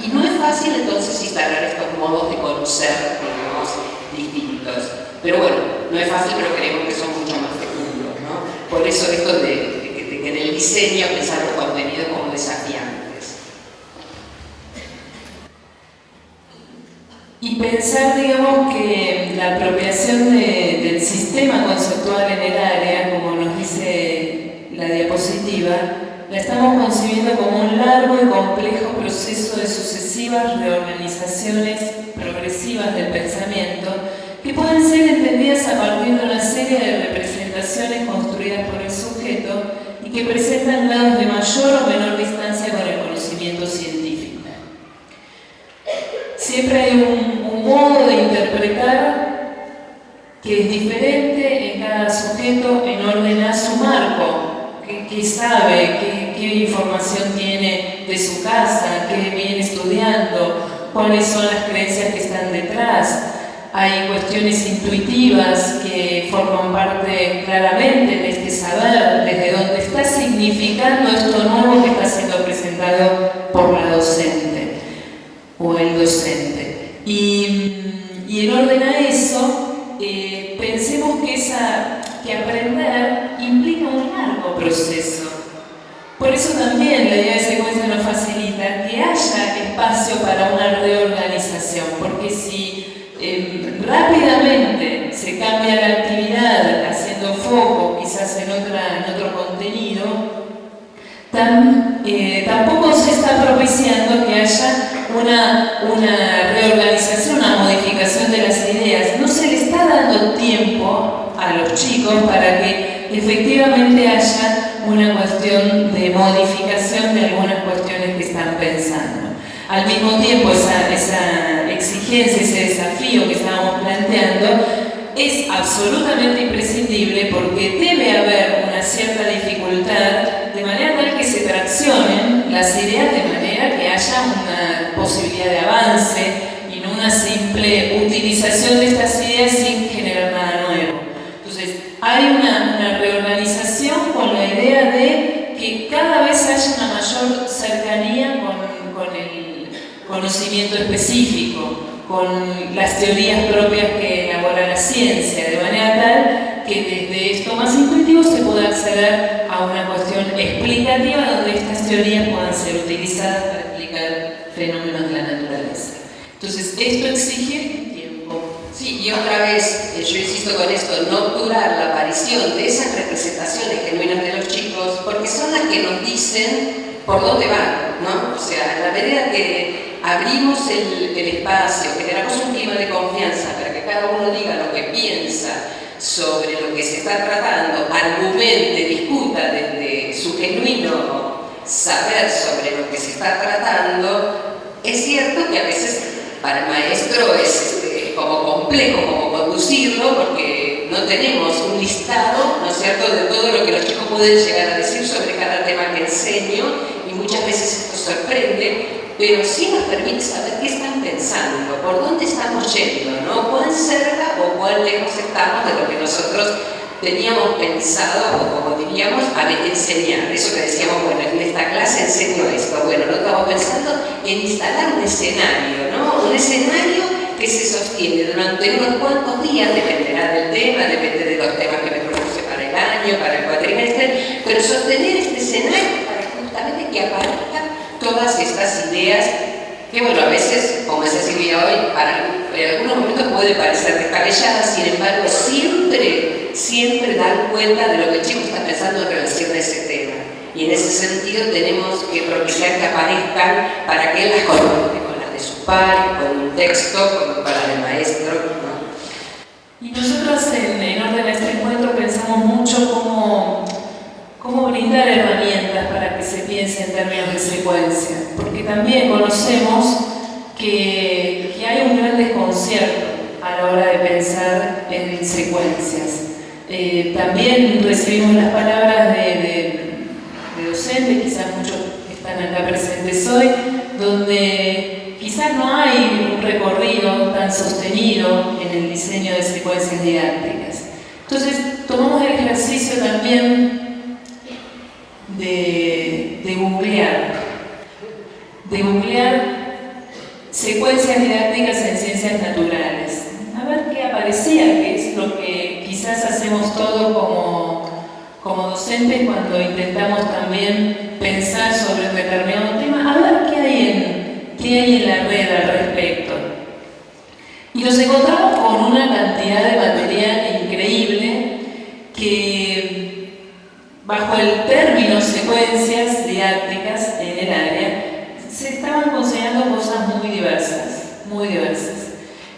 Y no es fácil entonces instalar estos modos de conocer, digamos, distintos. Pero bueno, no es fácil, pero creemos que son mucho más fecundos, ¿no? Por eso esto de que en el diseño pensar los contenidos como desafiantes. Y pensar, digamos, que la apropiación del sistema conceptual en el área, como nos dice la diapositiva, la estamos concibiendo como un largo y complejo proceso de sucesivas reorganizaciones progresivas del pensamiento que pueden ser entendidas a partir de una serie de representaciones construidas por el sujeto y que presentan grados de mayor o menor distancia con el conocimiento científico. Siempre hay un modo de interpretar que es diferente en cada sujeto en orden a su marco, que sabe, qué información tiene de su casa, qué viene estudiando, cuáles son las creencias que están detrás. Hay cuestiones intuitivas que forman parte claramente de este saber, desde donde está significando esto nuevo que está siendo presentado por la docente o el docente. Y en orden a eso, pensemos que aprender implica un largo proceso. Por eso también la idea de secuencia nos facilita que haya espacio para una reorganización, porque si rápidamente se cambia la actividad haciendo foco quizás en otro contenido, tampoco se está propiciando que haya una reorganización, una modificación de las ideas. No se le está dando tiempo a los chicos para que efectivamente haya una cuestión de modificación de algunas cuestiones que están pensando. Al mismo tiempo, esa exigencia, ese desafío que estábamos planteando es absolutamente imprescindible porque debe haber una cierta dificultad de manera tal que se traccionen las ideas de manera que haya una posibilidad de avance y no una simple utilización de estas ideas sin generar nada nuevo. Entonces, hay una reorganización con la idea de que cada vez haya una mayor cercanía con el conocimiento específico, con las teorías propias que elabora la ciencia, de manera tal que desde esto más intuitivo se pueda acceder a una cuestión explicativa donde estas teorías puedan ser utilizadas para explicar fenómenos de la naturaleza. Entonces, esto exige tiempo. Sí, y otra vez, yo insisto con esto, no obturar la aparición de esas representaciones genuinas de los chicos, porque son las que nos dicen por dónde van, ¿no? O sea, en la medida que abrimos el espacio, generamos un clima de confianza para que cada uno diga lo que piensa sobre lo que se está tratando, argumente, discuta desde su genuino saber sobre lo que se está tratando, es cierto que a veces para el maestro es como complejo como conducirlo porque no tenemos un listado, ¿no es cierto?, de todo lo que los chicos pueden llegar a decir sobre cada tema que enseño y muchas veces esto sorprende, pero sí nos permite saber qué están pensando, por dónde estamos yendo, ¿no? Cuán cerca o cuán lejos estamos de lo que nosotros teníamos pensado o como diríamos enseñar. Eso que decíamos, bueno, en esta clase enseño esto. Bueno, no estamos pensando en instalar un escenario, ¿no? Un escenario que se sostiene durante unos cuantos días, dependerá del tema, depende de los temas que me propuse para el año, para el cuatrimestre, pero sostener este escenario para justamente que aparezcan todas estas ideas que, bueno, a veces, como decía Silvia hoy, en algunos momentos puede parecer descabelladas, sin embargo, siempre dan cuenta de lo que el chico está pensando en relación a ese tema. Y en ese sentido tenemos que propiciar que aparezcan para que él las conecte con las de sus pares, con un texto, con las del maestro, ¿no? Y nosotros en orden a este encuentro pensamos mucho cómo brindar herramientas para que se piense en términos de secuencia, porque también conocemos que hay un gran desconcierto a la hora de pensar en secuencias. También recibimos las palabras de docentes, quizás muchos que están acá presentes hoy, donde quizás no hay un recorrido tan sostenido en el diseño de secuencias didácticas. Entonces, tomamos el ejercicio también de googlear secuencias didácticas en ciencias naturales. A ver qué aparecía, que es lo que quizás hacemos todos como docentes cuando intentamos también pensar sobre un determinado tema, a ver qué hay en la red al respecto. Y nos encontramos con una cantidad de material increíble que, bajo el término secuencias didácticas en el área, se estaban considerando cosas muy diversas, muy diversas.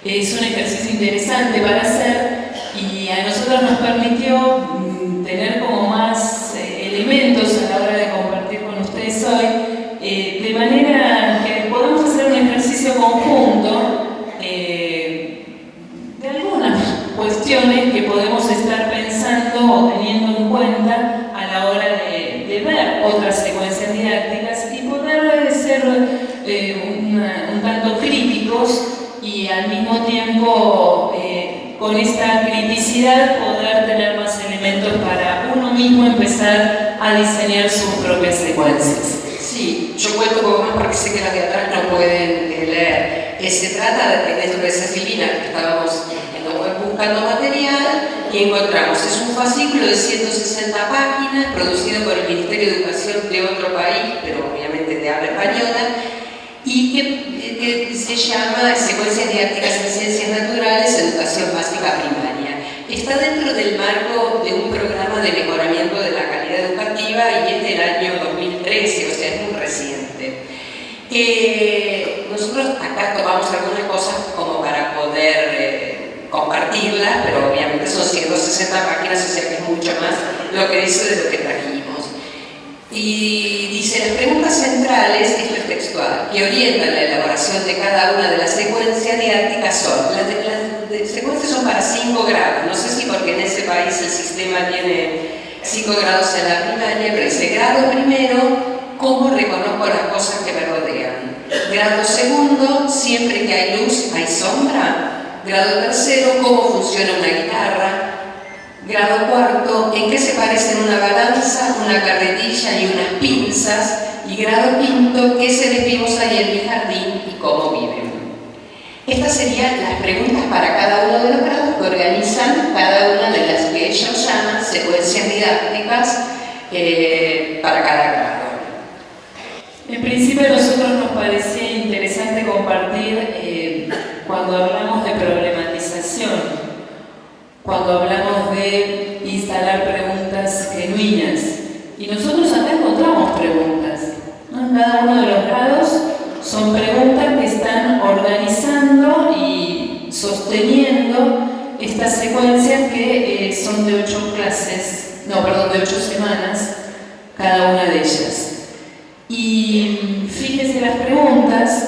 Es un ejercicio interesante para hacer y a nosotros nos permitió tener como más elementos a la hora de compartir con ustedes hoy, de manera que podamos hacer un ejercicio conjunto de algunas cuestiones que podemos estar pensando o teniendo en cuenta a la hora de ver otras secuencias un tanto críticos y al mismo tiempo con esta criticidad poder tener más elementos para uno mismo empezar a diseñar sus propias secuencias. Sí, yo cuento un poco más porque sé que las de atrás no pueden leer. Se trata de dentro de esa Silvina que estábamos en la web buscando material y encontramos. Es un fascículo de 160 páginas producido por el Ministerio de Educación de otro país, pero obviamente de habla española, y que se llama Secuencias didácticas en Ciencias Naturales, Educación Básica Primaria. Está dentro del marco de un programa de mejoramiento de la calidad educativa y es del año 2013, o sea, es muy reciente. Nosotros acá tomamos algunas cosas como para poder compartirlas, pero obviamente son 160 páginas, o sea que es mucho más lo que dice de lo que trajimos. Y dice, las preguntas centrales, esto es textual, que orientan la elaboración de cada una de las secuencias didácticas son, las secuencias son para 5 grados, no sé si porque en ese país el sistema tiene 5 grados en la primaria, pero dice, grado primero, cómo reconozco las cosas que me rodean. Grado segundo, siempre que hay luz, hay sombra. Grado tercero, cómo funciona una guitarra. Grado cuarto, en qué se parecen una balanza, una carretilla y unas pinzas. Y grado quinto, qué seres vivos hay en mi jardín y cómo viven. Estas serían las preguntas para cada uno de los grados que organizan cada una de las que ellos llaman secuencias didácticas para cada grado. En principio a nosotros nos parecía interesante compartir cuando hablamos de problematización, cuando hablamos de instalar preguntas genuinas. Y nosotros acá encontramos preguntas, ¿no? En cada uno de los grados son preguntas que están organizando y sosteniendo estas secuencias que son de 8 de 8 semanas, cada una de ellas. Y fíjense las preguntas,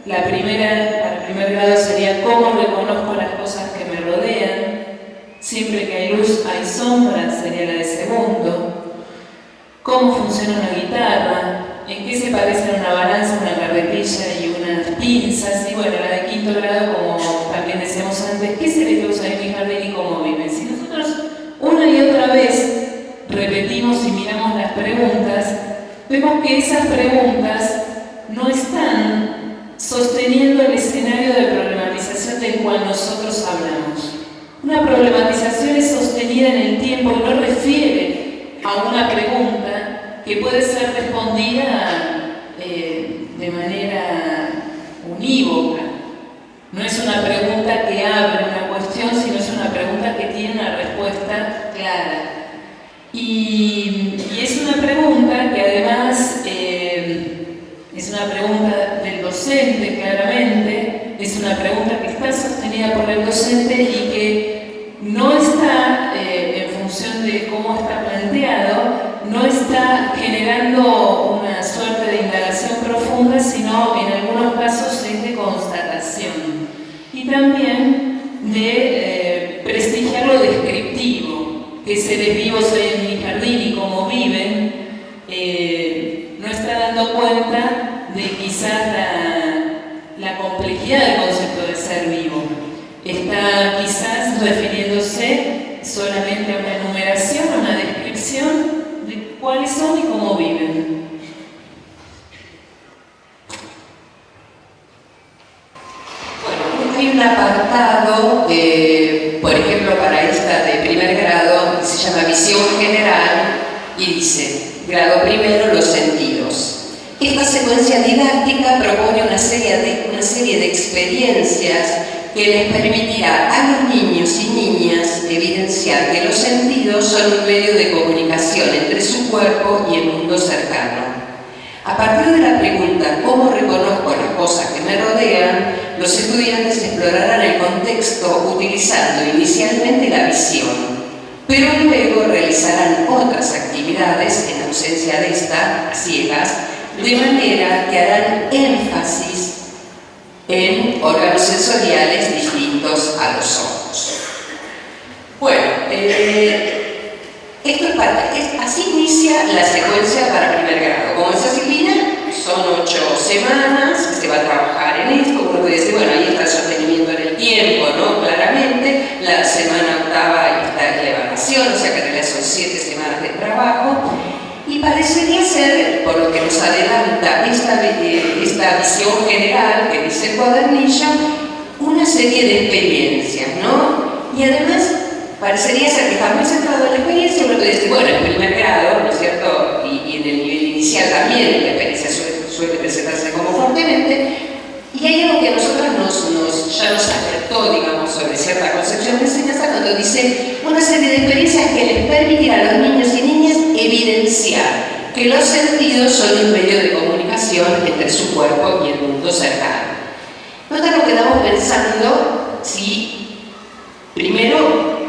para el primer grado sería ¿cómo reconozco las cosas que me rodean? Siempre que hay luz hay sombra, sería la de segundo. ¿Cómo funciona una guitarra? ¿En qué se parecen una balanza, una carretilla y unas pinzas? Y bueno, la de quinto grado, como también decíamos antes, ¿qué seres vivos hay en mi jardín y cómo viven? Si nosotros una y otra vez repetimos y miramos las preguntas, vemos que esas preguntas no están sosteniendo el escenario de problematización del cual nosotros hablamos. Una problematización es sostenida en el tiempo y no refiere a una pregunta que puede ser respondida de manera unívoca. No es una pregunta que abre una cuestión, sino es una pregunta que tiene una respuesta clara. Y es una pregunta que además es una pregunta del docente, claramente, es una pregunta que está sostenida por el docente y que no está, en función de cómo está planteado, no está generando una suerte de indagación profunda, sino en algunos casos es de constatación y también de prestigiar lo descriptivo, que seres vivos hay en mi jardín y cómo viven. No está dando cuenta de quizás la complejidad del concepto de ser vivo. Está quizás refiriéndose solamente a una enumeración, a una descripción de cuáles son y cómo viven. Bueno, hay un apartado, por ejemplo, para esta de primer grado, que se llama Visión General, y dice, grado primero, los sentidos. Esta secuencia didáctica propone una serie de experiencias que les permitirá a los niños y niñas evidenciar que los sentidos son un medio de comunicación entre su cuerpo y el mundo cercano. A partir de la pregunta ¿cómo reconozco las cosas que me rodean?, los estudiantes explorarán el contexto utilizando inicialmente la visión, pero luego realizarán otras actividades en ausencia de esta, a ciegas, de manera que harán énfasis en órganos sensoriales distintos a los ojos. Bueno, así inicia la secuencia para primer grado. Como decía Silvina, son 8 semanas que se va a trabajar en esto. Uno puede decir, bueno, ahí está el sostenimiento en el tiempo, ¿no? Claramente, la semana octava está la evaluación, o sea que en realidad son 7 semanas de trabajo. Y parecería ser, por lo que nos adelanta esta visión general que dice el cuadernillo, una serie de experiencias, ¿no? Y además, parecería ser que está muy centrado en la experiencia. Uno puede decir, bueno, en primer grado, ¿no es cierto? Y en el nivel inicial también la experiencia suele presentarse como fuertemente. Y hay algo que a nosotros ya nos alertó, digamos, sobre cierta concepción de enseñanza, cuando dice una serie de experiencias que les permitirá a los niños y niñas evidenciar que los sentidos son un medio de comunicación entre su cuerpo y el mundo cercano. Nosotros nos quedamos pensando si, primero,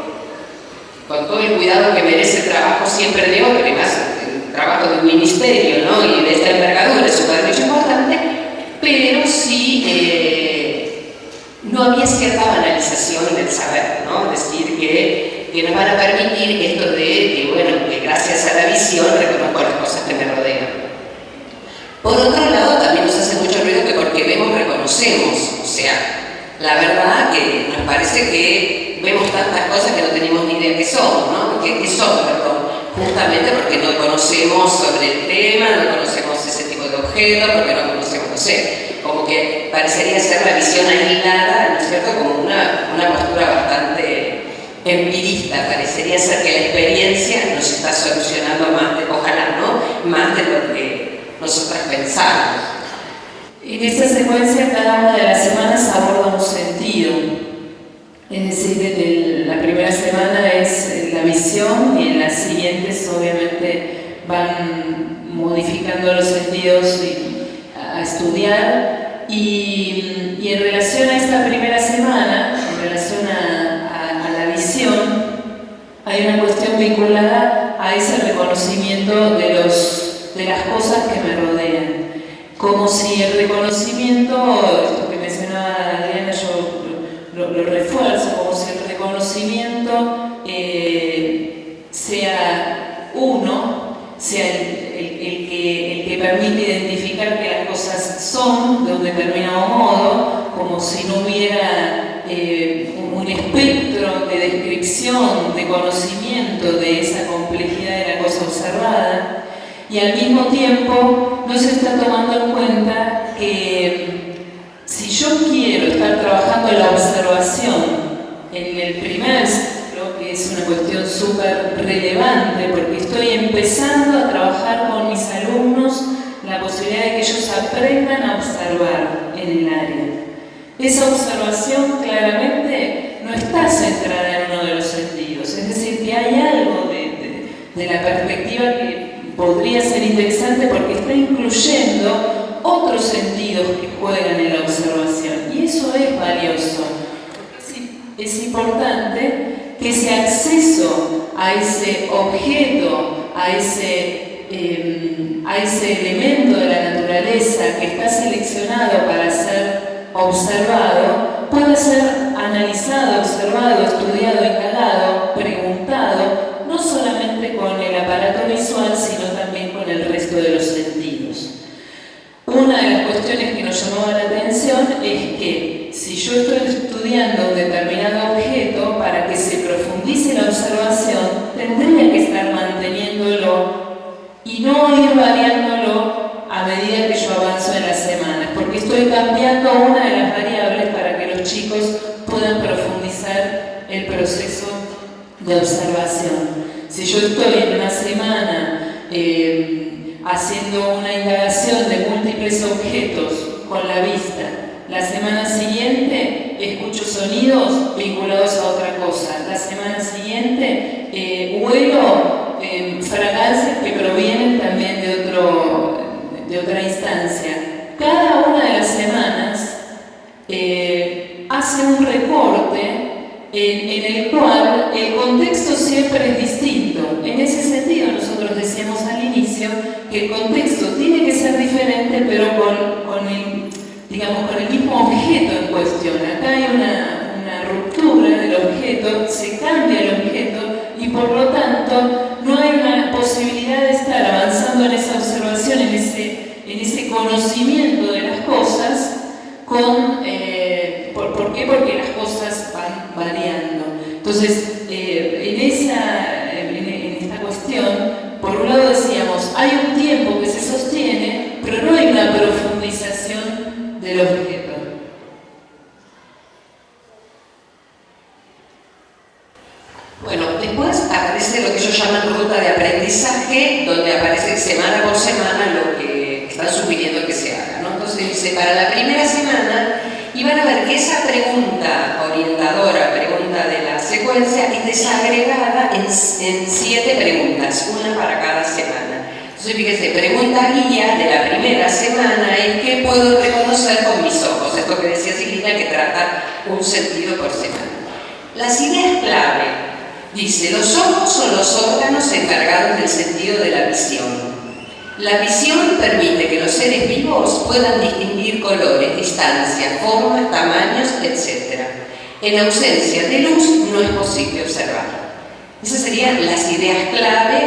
con todo el cuidado que merece el trabajo siempre de otro, y más el trabajo de un ministerio, ¿no? Y de esta envergadura es un cuadernillo importante, pero sí no había cierta banalización del saber, ¿no? Es decir, que nos van a permitir esto de que, bueno, que gracias a la visión reconozco las cosas que me rodean. Por otro lado, también nos hace mucho ruido que porque vemos, reconocemos. O sea, la verdad que nos parece que vemos tantas cosas que no tenemos ni idea qué son, ¿no? ¿Qué son, perdón? Justamente porque no conocemos sobre el tema, no conocemos ese tipo de objetos, porque no conocemos, no sé, como que parecería ser la visión aislada, ¿no es cierto? Como una postura bastante empirista. Parecería ser que la experiencia nos está solucionando más, ojalá, ¿no? Más de lo que nosotras pensamos. En esta secuencia, cada una de las semanas aborda un sentido. Es decir, la primera semana es la visión y en las siguientes obviamente van modificando los sentidos a estudiar. Y en relación a esta primera semana, en relación a la visión, hay una cuestión vinculada a ese reconocimiento de las cosas que me rodean. Como si el reconocimiento, esto que mencionaba Adriana, yo lo refuerzo, como si el reconocimiento sea uno, sea el que permite identificar que las cosas son de un determinado modo, como si no hubiera un espectro de descripción, de conocimiento de esa complejidad de la cosa observada. Y al mismo tiempo no se está tomando en cuenta que si yo quiero estar trabajando en la observación en el primer ciclo, que es una cuestión súper relevante porque estoy empezando a trabajar con mis alumnos la posibilidad de que ellos aprendan a observar en el área. Esa observación claramente no está centrada en uno de los sentidos, es decir, que hay algo de la perspectiva que podría ser interesante porque está incluyendo otros sentidos que juegan en la observación, y eso es valioso. Es importante que ese acceso a ese objeto, a ese elemento de la naturaleza que está seleccionado para ser observado, pueda ser analizado, observado, estudiado, instalado, preguntado, no solamente con el aparato visual, sino también con el resto de los sentidos. Una de las cuestiones que nos llamó la atención es que si yo estoy estudiando un determinado objeto, para que se profundice la observación, tendría que estar manteniéndolo y no ir variándolo a medida que yo avanzo en las semanas, porque estoy cambiando una de las variables para que los chicos puedan profundizar el proceso de observación. Si yo estoy en una semana haciendo una indagación de múltiples objetos con la vista, la semana siguiente escucho sonidos vinculados a otra cosa, la semana siguiente huelo fragancias que provienen también de otra instancia. Cada una de las semanas hace un recorte en el cual el contexto siempre es distinto. En ese sentido, nosotros decíamos al inicio que el contexto tiene que ser diferente, pero con el mismo objeto en cuestión. Acá hay una ruptura del objeto, se cambia el objeto y por lo tanto no hay una posibilidad de estar avanzando en esa observación, en ese conocimiento de las cosas con... ¿por qué? Porque las cosas van variando. Entonces, en esta cuestión, por un lado decíamos, hay un tiempo que se sostiene, pero no hay una profundización del objeto. Bueno, después aparece lo que ellos llaman ruta de aprendizaje, donde aparece semana por semana lo que están sugiriendo que se haga, ¿no? Entonces dice, para la primera semana, y van a ver que esa pregunta orientadora, pregunta de la secuencia, es desagregada en 7 preguntas, una para cada semana. Entonces fíjense, pregunta guía de la primera semana es ¿qué puedo reconocer con mis ojos? Esto que decía Silvina, que trata un sentido por semana. Las ideas clave. Dice, los ojos son los órganos encargados del sentido de la visión. La visión permite que los seres vivos puedan distinguir colores, distancias, formas, tamaños, etc. En ausencia de luz no es posible observar. Esas serían las ideas clave,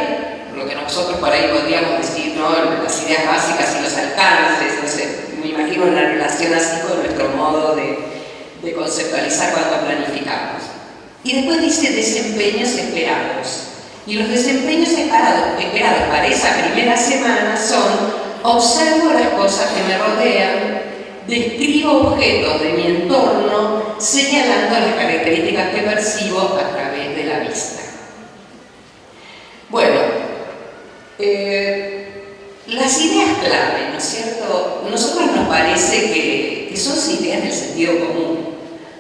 lo que nosotros por ahí podríamos decir, ¿no? Las ideas básicas y los alcances, no sé, me imagino una relación así con nuestro modo de conceptualizar cuando planificamos. Y después dice desempeños esperados. Y los desempeños esperados para esa primera semana son: observo las cosas que me rodean, describo objetos de mi entorno, señalando las características que percibo a través de la vista. Bueno, las ideas clave, ¿no es cierto? A nosotros nos parece que son ideas del sentido común.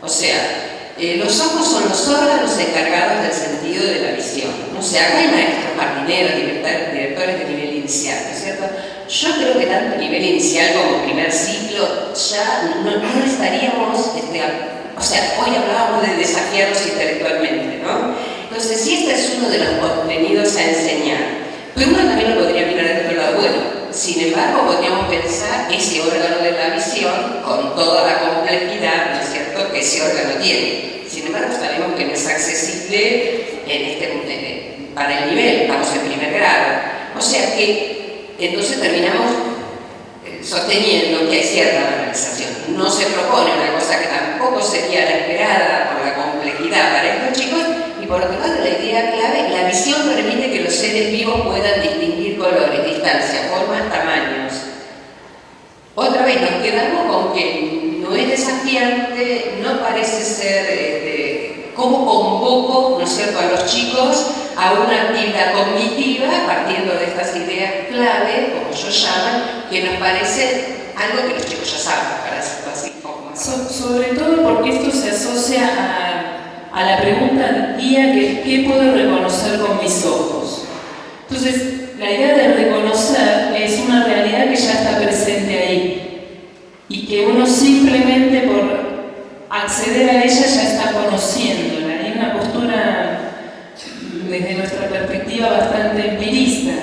O sea, los ojos son los órganos encargados del sentido de la visión. O sea, acá hay maestros, jardineros, directores de nivel inicial, ¿no es cierto? Yo creo que tanto nivel inicial como primer ciclo ya no estaríamos, o sea, hoy hablábamos de desafiarnos intelectualmente, ¿no? Entonces, si este es uno de los contenidos a enseñar, pero uno también lo podría mirar de otro lado. Bueno, sin embargo, podríamos pensar ese órgano de la visión con toda la complejidad, ¿no es cierto?, que ese órgano tiene. Sin embargo, sabemos que no es accesible para el nivel, estamos en primer grado. O sea que entonces terminamos sosteniendo que hay cierta banalización. No se propone una cosa que tampoco sería la esperada por la complejidad para estos chicos. Y por otro lado, la idea clave, la visión permite que los seres vivos puedan distinguir colores, distancias, formas, tamaños. Otra vez nos quedamos con que no es desafiante, no parece ser cómo convoco, ¿no es cierto?, a los chicos a una actividad cognitiva partiendo de estas ideas clave, como ellos llaman, que nos parece algo que los chicos ya saben, para decirlo así. Sobre todo porque esto se asocia a la pregunta guía, que es ¿qué puedo reconocer con mis ojos? Entonces, la idea de reconocer es una realidad que ya está presente ahí y que uno simplemente por acceder a ella ya está conociéndola. Hay una postura desde nuestra perspectiva bastante empirista.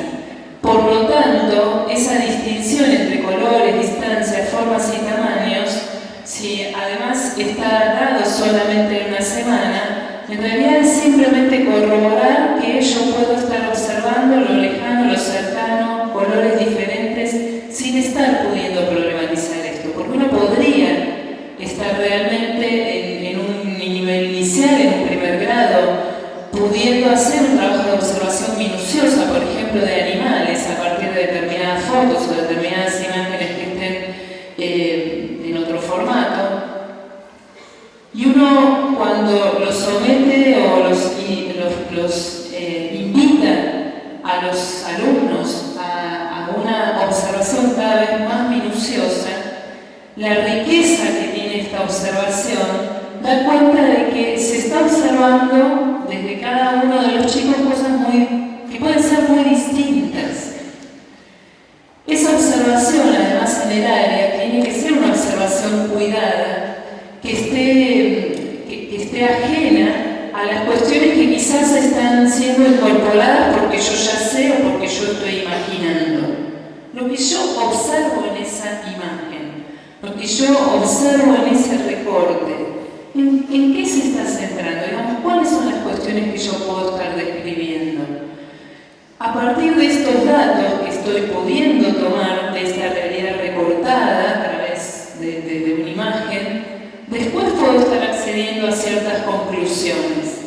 Por lo tanto, esa distinción entre colores, distancias, formas y tamaños, si además está dado solamente en una semana, en realidad es simplemente corroborar que yo puedo estar observando lo lejano, lo cercano, colores diferentes, sin estar pudiendo problematizar esto. Porque uno podría estar realmente en un nivel inicial, en un primer grado, pudiendo hacer un trabajo de observación minuciosa, por ejemplo, de animales, a partir de determinadas fotos o determinadas imágenes que estén en otro formato. Y uno, cuando los somete o los invita a los alumnos a una observación cada vez más minuciosa, la riqueza que tiene esta observación da cuenta de que se está observando desde cada uno de los chicos cosas que pueden ser muy distintas. Esa observación, además en el área, tiene que ser una observación cuidada, que esté ajena a las cuestiones que quizás están siendo incorporadas porque yo ya sé o porque yo estoy imaginando. Lo que yo observo en esa imagen, lo que yo observo en ese recorte, ¿en qué se está centrando? Digamos, ¿cuáles son las cuestiones que yo puedo estar describiendo? A partir de estos datos que estoy pudiendo tomar de esta realidad recortada a través de una imagen, después puedo estar accediendo a ciertas conclusiones.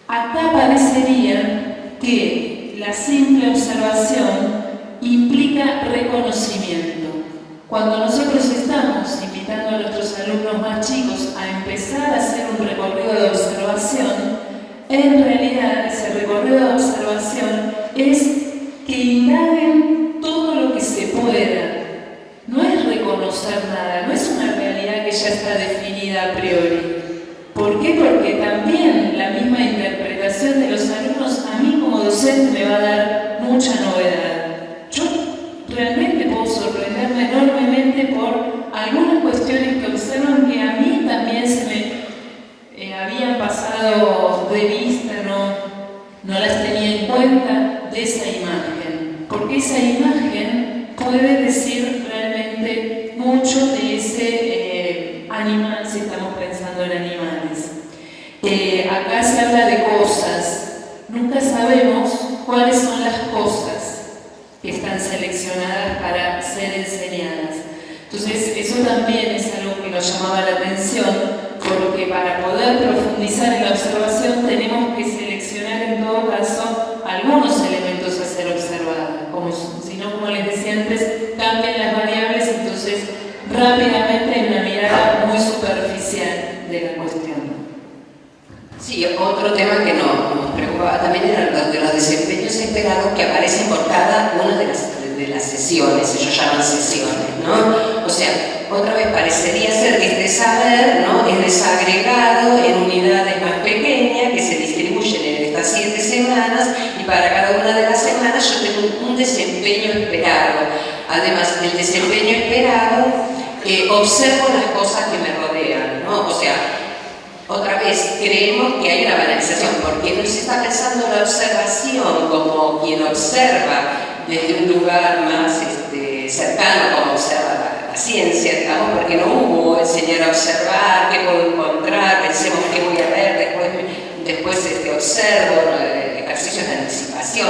Acá parecería que la simple observación implica reconocimiento. Cuando nosotros estamos invitando a nuestros alumnos más chicos a empezar a hacer un recorrido de observación, en realidad ese recorrido de observación es que indaguen todo lo que se pueda. No es reconocer nada, no es una realidad que ya está definida a priori. ¿Por qué? Porque también la misma interpretación de los alumnos a mí como docente me va a dar mucha novedad. Yo realmente puedo sorprenderme enormemente por algunas cuestiones que observan que a mí también se me habían pasado de vista, no las tenía en cuenta de esa imagen. Porque esa imagen puede decir realmente mucho de ese animal, si estamos pensando en animales. Acá se habla de cosas. Nunca sabemos cuáles son las cosas que están seleccionadas para ser enseñadas. Entonces, eso también es algo que nos llamaba la atención, porque para poder profundizar en la observación tenemos que seleccionar en todo caso algunos elementos a ser observados. Si no, como les decía antes, cambian las variables, entonces rápidamente hay una mirada muy superficial de la cuestión. Sí, otro tema que nos preocupaba también era lo de los desempeños esperados que aparecen por cada una de las sesiones, ellos llaman sesiones, ¿no? O sea, otra vez parecería ser que este saber, ¿no?, es desagregado en unidades más pequeñas que se distribuyen en estas 7 semanas y para cada una de las semanas yo tengo un desempeño esperado. Además del desempeño esperado, observo las cosas que me rodean, ¿no? O sea, otra vez, creemos que hay una banalización, porque no se está pensando la observación como quien observa desde un lugar más cercano, como observa la ciencia, digamos, porque no hubo enseñar a observar, qué puedo encontrar, pensemos qué voy a ver, después observo, ejercicios de anticipación,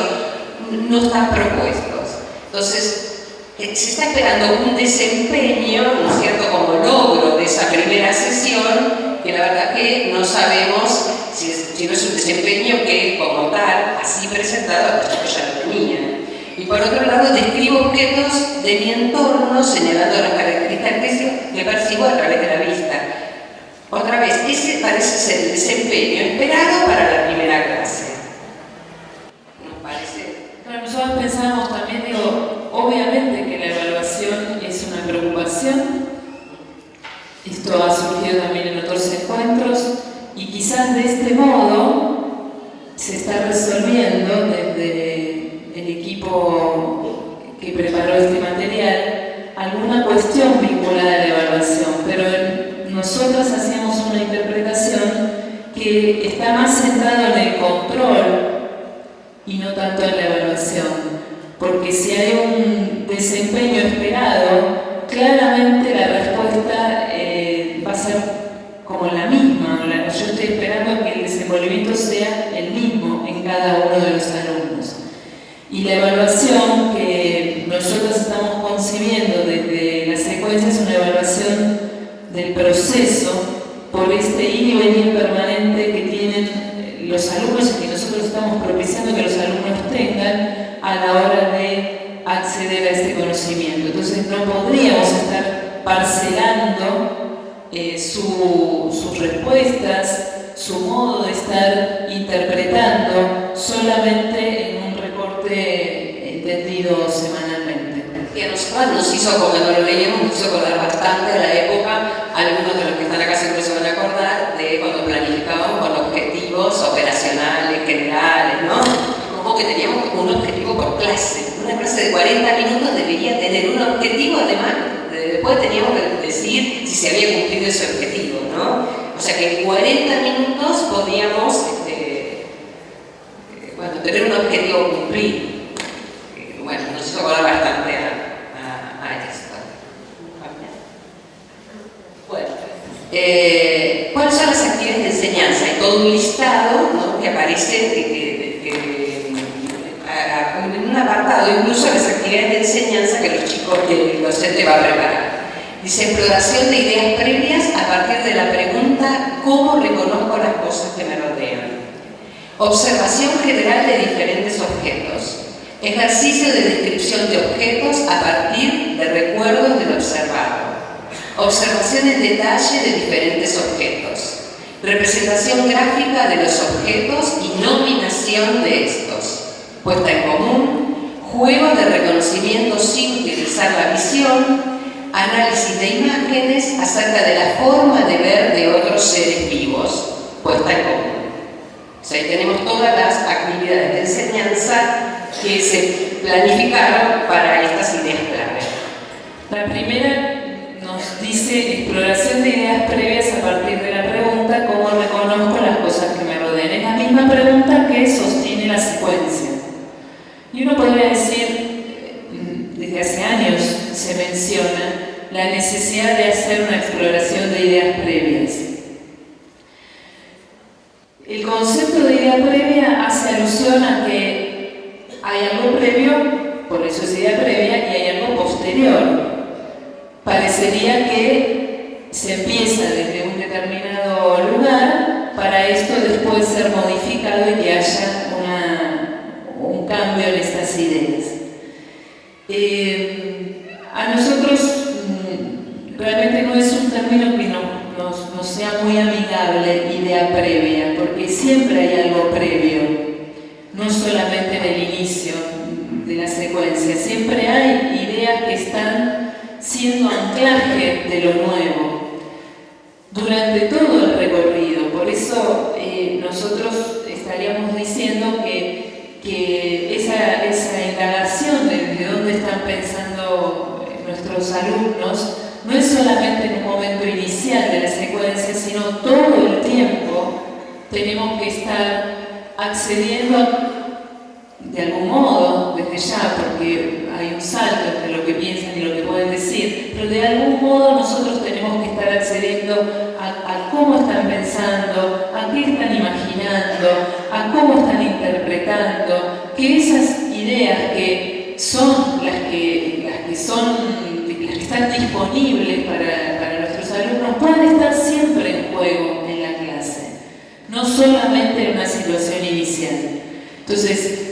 no están propuestos. Entonces, se está esperando un desempeño, ¿no es cierto?, como logro de esa primera sesión, que la verdad que no sabemos si no es un desempeño que como tal, así presentado, los chicos ya lo tenían. Y por otro lado, describo objetos de mi entorno señalando las características que percibo a través de la vista. Otra vez, ese parece ser el desempeño esperado para la primera clase. ¿Nos parece? Claro, nosotros pensábamos también, obviamente que la evaluación es una preocupación. Esto ha surgido también en otros encuentros y quizás de este modo se está resolviendo desde el equipo que preparó este material alguna cuestión vinculada a la evaluación, pero nosotros hacíamos una interpretación que está más centrada en el control y no tanto en la evaluación, porque si hay un desempeño esperado, claramente la respuesta va a ser como la misma. Yo estoy esperando que el desenvolvimiento sea el mismo en cada uno de los alumnos. Y la evaluación que nosotros estamos concibiendo desde la secuencia es una evaluación del proceso por este ir y venir permanente que tienen los alumnos y que nosotros estamos propiciando que los alumnos tengan a la hora de acceder a este conocimiento. Entonces no podríamos estar parcelando sus respuestas, su modo de estar interpretando solamente en un recorte entendido semanalmente. Y a nosotros nos hizo, cuando lo leíamos, nos hizo acordar bastante de la época, algunos de los que están acá siempre se van a acordar, de cuando planificábamos con objetivos operacionales, generales, ¿no? Como que teníamos un objetivo por clase. Una clase de 40 minutos debería tener un objetivo, además, después teníamos que decidir si se había cumplido ese objetivo, ¿no? O sea que en 40 minutos podíamos tener un objetivo a cumplir. Bueno, nos hizo acordar bastante a esto. Bueno, ¿cuáles son las actividades de enseñanza? Hay todo un listado, ¿no?, que aparece apartado incluso las actividades de enseñanza que el docente va a preparar. Dice, exploración de ideas previas a partir de la pregunta ¿cómo reconozco las cosas que me rodean? Observación general de diferentes objetos. Ejercicio de descripción de objetos a partir de recuerdos del observado. Observación en detalle de diferentes objetos. Representación gráfica de los objetos y nominación de estos. Puesta en común. Juegos de reconocimiento sin utilizar la visión. Análisis de imágenes acerca de la forma de ver de otros seres vivos. Puesta en común. O sea, ahí tenemos todas las actividades de enseñanza que se planificaron para estas ideas clave. La primera nos dice exploración de ideas previas a partir de la pregunta ¿cómo reconozco las cosas que me rodean? Es la misma pregunta que sostiene la secuencia. Y uno podría decir, desde hace años se menciona la necesidad de hacer una exploración de ideas previas. El concepto de idea previa hace alusión a que hay algo previo, por eso es idea previa, y hay algo posterior. Parecería que se empieza desde un determinado lugar para esto después ser modificado y que haya un cambio en estas ideas. A nosotros realmente no es un término que nos sea muy amigable, idea previa, porque siempre hay algo previo, no solamente en el inicio de la secuencia, siempre hay ideas que están siendo anclaje de lo nuevo durante todo el recorrido. Por eso nosotros estaríamos diciendo que esa indagación de dónde están pensando nuestros alumnos no es solamente en un momento inicial de la secuencia, sino todo el tiempo tenemos que estar accediendo de algún modo, desde ya, porque hay un salto entre lo que piensan y lo que pueden decir, pero de algún modo nosotros tenemos que estar accediendo a cómo están pensando, a qué están imaginando, a cómo están interpretando, que esas ideas que son las que están disponibles para nuestros alumnos puedan estar siempre en juego en la clase, no solamente en una situación inicial. Entonces,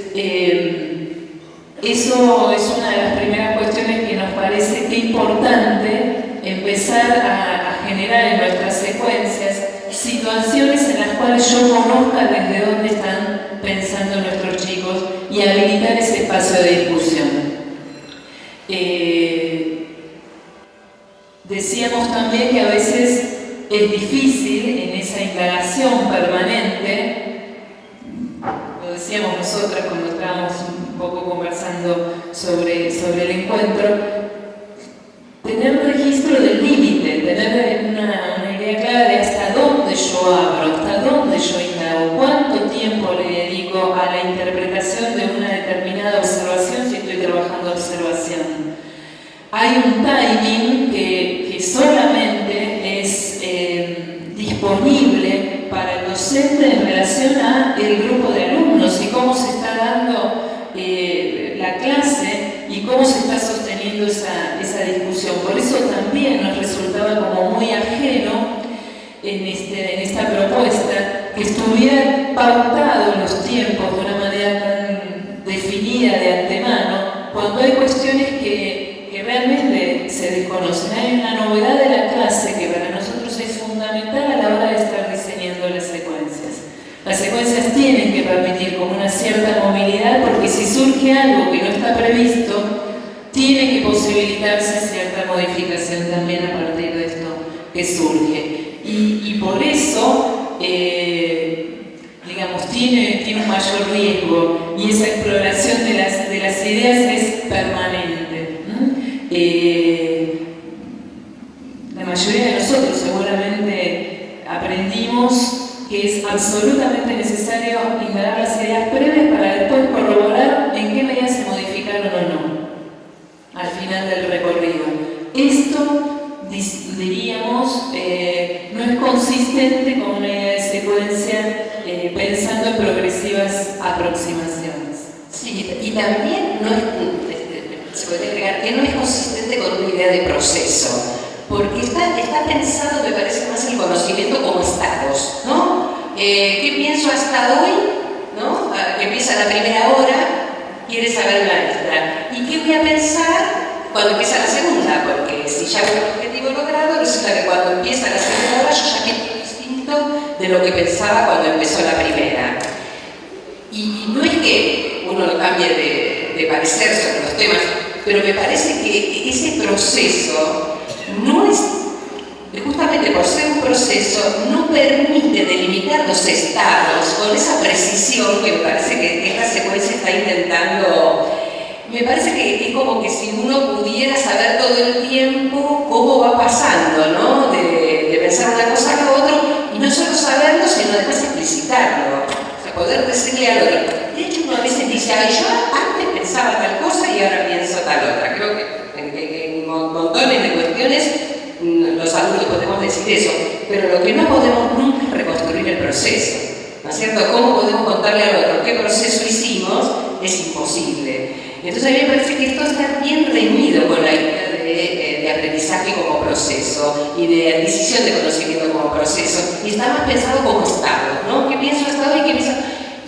eso es una de las primeras cuestiones que nos parece que es importante empezar a generar en nuestras secuencias situaciones en las cuales yo conozca desde dónde están pensando nuestros chicos y habilitar ese espacio de discusión. Decíamos también que a veces es difícil en esa indagación permanente, lo decíamos nosotras cuando estábamos un poco conversando sobre el encuentro, tener registro del límite, tener una idea clara de hasta dónde yo abro, hasta dónde yo indago, cuánto tiempo le dedico a la interpretación de una determinada observación si estoy trabajando observación. Hay un timing que solamente es disponible para el docente en relación a el grupo de alumnos y cómo se está dando la clase y cómo se está sosteniendo esa discusión. Por eso también nos resultaba como muy ajeno en esta propuesta que estuviera pautado en los tiempos de una manera tan definida de antemano, cuando hay cuestiones que realmente se desconocen. Hay una novedad de la clase que para nosotros es fundamental a la hora de estar diseñando las secuencias. Las secuencias tienen que permitir como una cierta movilidad, porque si surge algo que no está previsto, tiene que posibilitarse cierta modificación también a partir de esto que surge. Y por eso, digamos, tiene un mayor riesgo y esa exploración de las ideas es permanente. La mayoría de nosotros seguramente aprendimos que es absolutamente necesario indagar las ideas previas para después corroborar en qué medida se modificaron o no al final del recorrido. Esto, diríamos, no es consistente con una idea de secuencia pensando en progresivas aproximaciones. Sí, Sí, y también no es, se podría agregar que no es consistente con una idea de proceso, porque está pensado, me parece, más el conocimiento como estados, ¿no? ¿Qué pienso hasta hoy? ¿No? Que empieza la primera hora, quiere saber la extra. ¿Y qué voy a pensar cuando empieza la segunda? Porque si ya veo un objetivo logrado, resulta que cuando empieza la segunda hora yo ya pienso distinto de lo que pensaba cuando empezó la primera. Y no es que uno cambie de parecer sobre los temas, pero me parece que ese proceso no es, justamente por ser un proceso, no permite delimitar los estados con esa precisión que me parece que esta secuencia está intentando. Me parece que es como que si uno pudiera saber todo el tiempo cómo va pasando, ¿no? De pensar una cosa a la otra, y no solo saberlo, sino además explicitarlo. O sea, poder decirle al otro. De hecho, uno a veces dice, ay, yo antes pensaba tal cosa y ahora pienso tal otra. Creo que en montones de cuestiones los adultos podemos decir eso, pero lo que no podemos nunca es reconstruir el proceso, ¿no es cierto? ¿Cómo podemos contarle al otro qué proceso hicimos? Es imposible. Entonces a mí me parece que esto está bien reñido con la idea de aprendizaje como proceso y de adquisición de conocimiento como proceso, y está más pensado como estado, ¿no? ¿Qué pienso estado y qué pienso?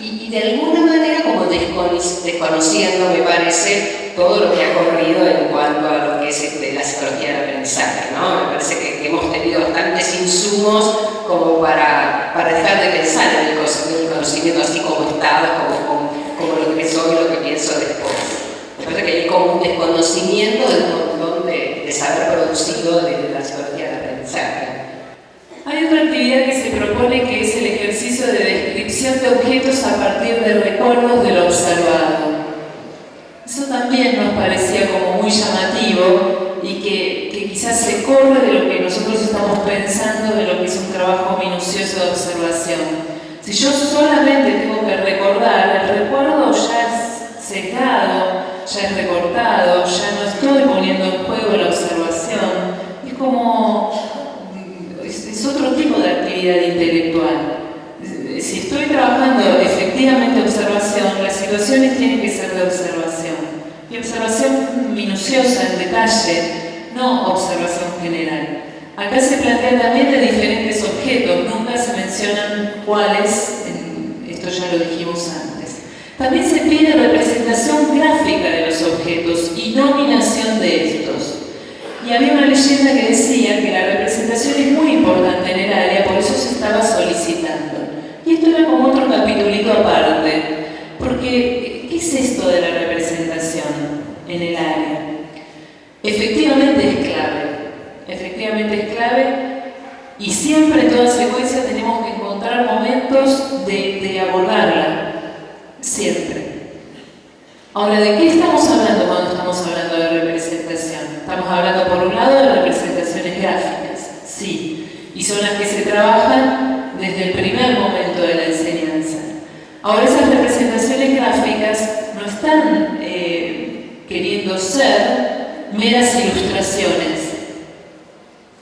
Y de alguna manera como desconociendo, me parece, todo lo que ha corrido en cuanto a lo que es la psicología del aprendizaje, ¿no? Me parece que hemos tenido bastantes insumos como para dejar de pensar en el conocimiento así como estado, como lo que pienso hoy y lo que pienso después. Me parece que hay como un desconocimiento del montón de saber producido de la psicología del aprendizaje. Hay otra actividad que se propone, que es el ejercicio de descripción de objetos a partir de recuerdos de lo observado. Eso también nos parecía como muy llamativo y que quizás se corre de lo que nosotros estamos pensando de lo que es un trabajo minucioso de observación. Si yo solamente tengo que recordar, el recuerdo ya es secado, ya es recortado, ya no estoy poniendo en juego la observación. Es como... es otro tipo de actividad intelectual. Si estoy trabajando efectivamente observación, las situaciones tienen que ser de observación. Y observación minuciosa, en detalle, no observación general. Acá se plantea también de diferentes objetos, nunca se mencionan cuáles, esto ya lo dijimos antes. También se pide representación gráfica de los objetos y nominación de estos. Y había una leyenda que decía que la representación es muy importante en el área, por eso se estaba solicitando. Y esto era como otro capitulito aparte, porque ¿qué es esto de la representación en el área? Efectivamente es clave, y siempre en toda secuencia tenemos que encontrar momentos de abordarla, siempre. Ahora, ¿de qué estamos hablando cuando estamos hablando de representación? Estamos hablando, por un lado, de representaciones gráficas, sí, y son las que se trabajan desde el primer momento de la enseñanza. Ahora, esas representaciones gráficas no están queriendo ser meras ilustraciones,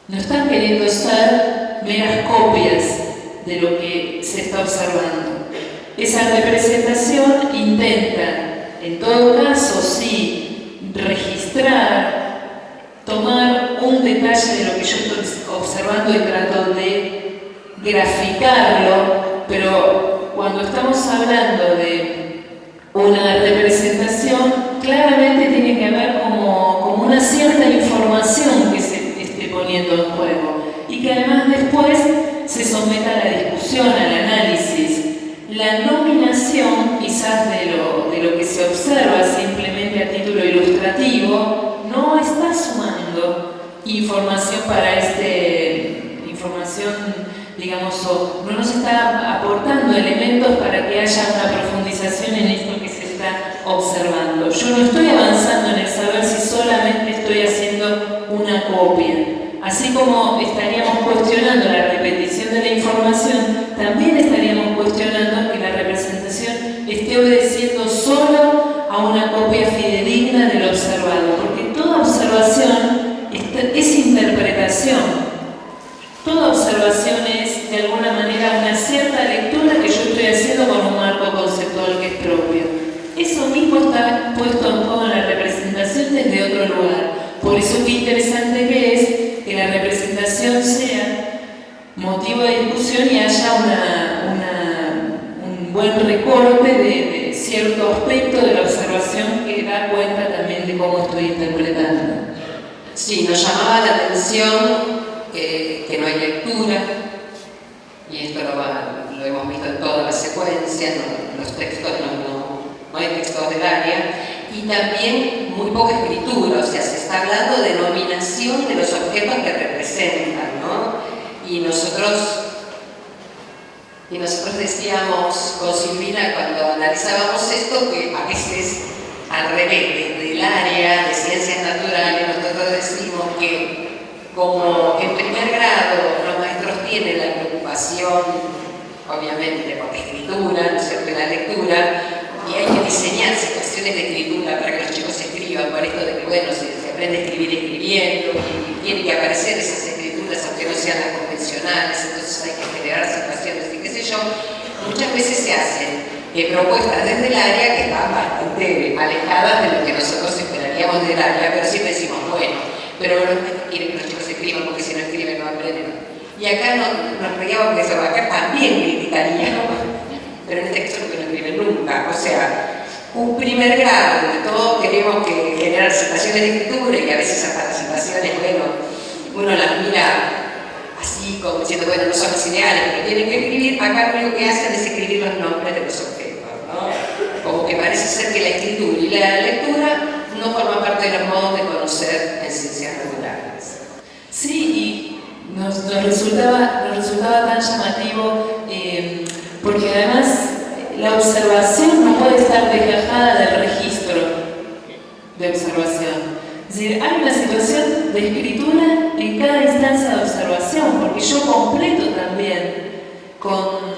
no están queriendo ser meras copias de lo que se está observando. Esa representación intenta, en todo caso, sí, registrar, tomar un detalle de lo que yo estoy observando y trato de graficarlo, pero cuando estamos hablando de una representación, claramente tiene que haber como una cierta información que se esté poniendo en juego y que además después se someta a la discusión, al análisis. La nominación, quizás de lo que se observa simplemente a título ilustrativo, no está sumando información para digamos, no nos está aportando elementos para que haya una profundización en esto que se está observando. Yo no estoy avanzando en el saber si solamente estoy haciendo una copia. Así como estaríamos cuestionando la repetición de la información, también estaríamos cuestionando que la representación esté obedeciendo solo a una copia fidedigna de lo observado, porque toda observación es interpretación. Toda observación es, de alguna manera, una cierta lectura que yo estoy haciendo con un marco conceptual que es propio. Eso mismo interesante que es que la representación sea motivo de discusión y haya un buen recorte de cierto aspecto de la observación que da cuenta también de cómo estoy interpretando. Sí, nos llamaba la atención que no hay lectura, y esto lo hemos visto en todas las secuencias, los textos no hay textos del área, y también muy poca escritura, o sea, se está hablando de nominación de los objetos que representan, ¿no? Y nosotros decíamos con Silvina cuando analizábamos esto que a veces al revés, del área de ciencias naturales, nosotros decimos que como en primer grado los maestros tienen la preocupación, obviamente, por la escritura, ¿no es cierto?, la lectura, y hay que diseñar situaciones de escritura para que los chicos escriban, por esto de que, bueno, se aprende a escribir escribiendo, y tienen que aparecer esas escrituras aunque no sean las convencionales, entonces hay que generar situaciones y qué sé yo. Muchas veces se hacen propuestas desde el área que están bastante alejadas de lo que nosotros esperaríamos del área, pero siempre decimos, bueno, pero los maestros quieren que los chicos escriban porque si no escriben no aprenden. Y acá nos reíamos porque eso, acá también criticaríamos, pero en este caso no escriben nunca. O sea, un primer grado donde todos queremos que generar situaciones de escritura y a veces hasta las situaciones, bueno, uno las mira así como diciendo, bueno, no son los ideales, pero tienen que escribir, acá lo único que hacen es escribir los nombres de los objetos, ¿no? Como que parece ser que la escritura y la lectura no forman parte de los modos de conocer en ciencias naturales. Sí, y nos resultaba tan llamativo porque además la observación no puede estar desgajada del registro de observación. Es decir, hay una situación de escritura en cada instancia de observación, porque yo completo también con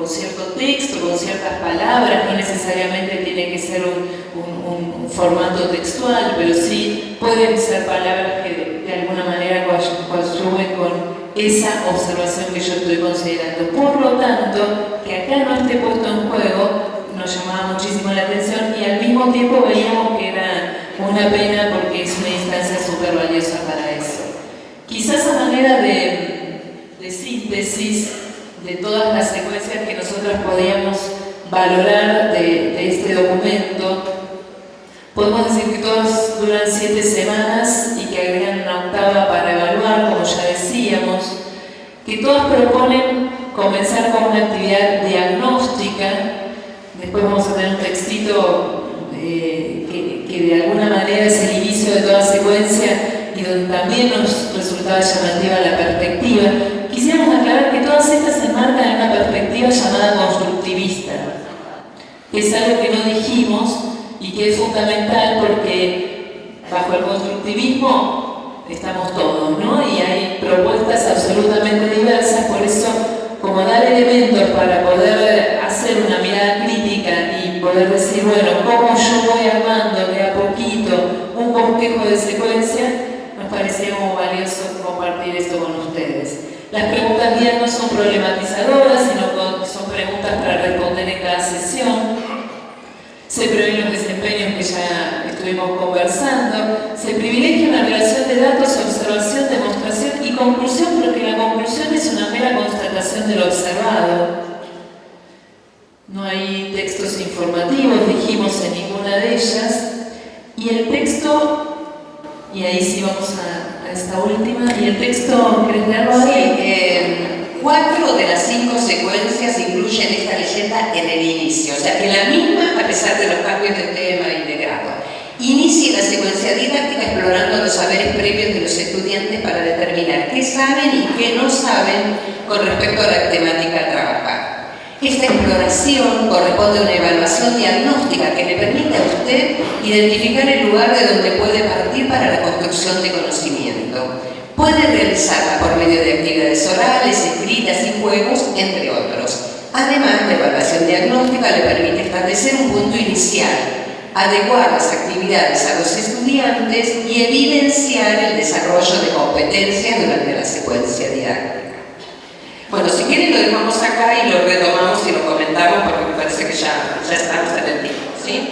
cierto texto, con ciertas palabras, no necesariamente tiene que ser un formato textual, pero sí pueden ser palabras que de alguna manera coadyuven con esa observación que yo estoy considerando. Por lo tanto, que acá no esté puesto en juego nos llamaba muchísimo la atención y al mismo tiempo veíamos que era una pena porque es una instancia súper valiosa para eso. Quizás a manera de síntesis de todas las secuencias que nosotros podíamos valorar de este documento, podemos decir que todas duran 7 semanas y que agregan una octava para evaluar, como ya decíamos, que todas proponen comenzar con una actividad diagnóstica. Después vamos a tener un textito que de alguna manera es el inicio de toda secuencia y donde también nos resultaba llamativa la perspectiva. Quisiéramos aclarar que todas estas se enmarcan en una perspectiva llamada constructivista, que es algo que no dijimos y que es fundamental porque bajo el constructivismo estamos todos, ¿no? Y hay propuestas absolutamente diversas, por eso como dar elementos para poder hacer una mirada crítica y poder decir, bueno, cómo yo voy armando de a poquito un bosquejo de secuencia, nos parecía como valioso compartir esto con ustedes. Las preguntas guías no son problematizadoras, sino son preguntas para responder en cada sesión. Se prevén los desempeños que ya estuvimos conversando. Se privilegia una relación de datos, observación, demostración y conclusión, porque la conclusión es una mera constatación de lo observado. No hay textos informativos, dijimos, en ninguna de ellas. Y el texto, y ahí sí vamos a esta última, y el texto, ¿querés leerlo ahí? Sí, 4 de las 5 secuencias incluyen esta leyenda en el inicio, o sea que la misma, a pesar de los cambios de tema y de grado, inicia la secuencia didáctica explorando los saberes previos de los estudiantes para determinar qué saben y qué no saben con respecto a la temática a trabajar. Esta exploración corresponde a una evaluación diagnóstica que le permite a usted identificar el lugar de donde puede partir para la construcción de conocimiento. Puede realizarla por medio de actividades orales, escritas y juegos, entre otros. Además, la evaluación diagnóstica le permite establecer un punto inicial, adecuar las actividades a los estudiantes y evidenciar el desarrollo de competencias durante la secuencia didáctica. Bueno, si quieren lo dejamos acá y lo retomamos y lo comentamos porque me parece que ya estamos en el tiempo, ¿sí?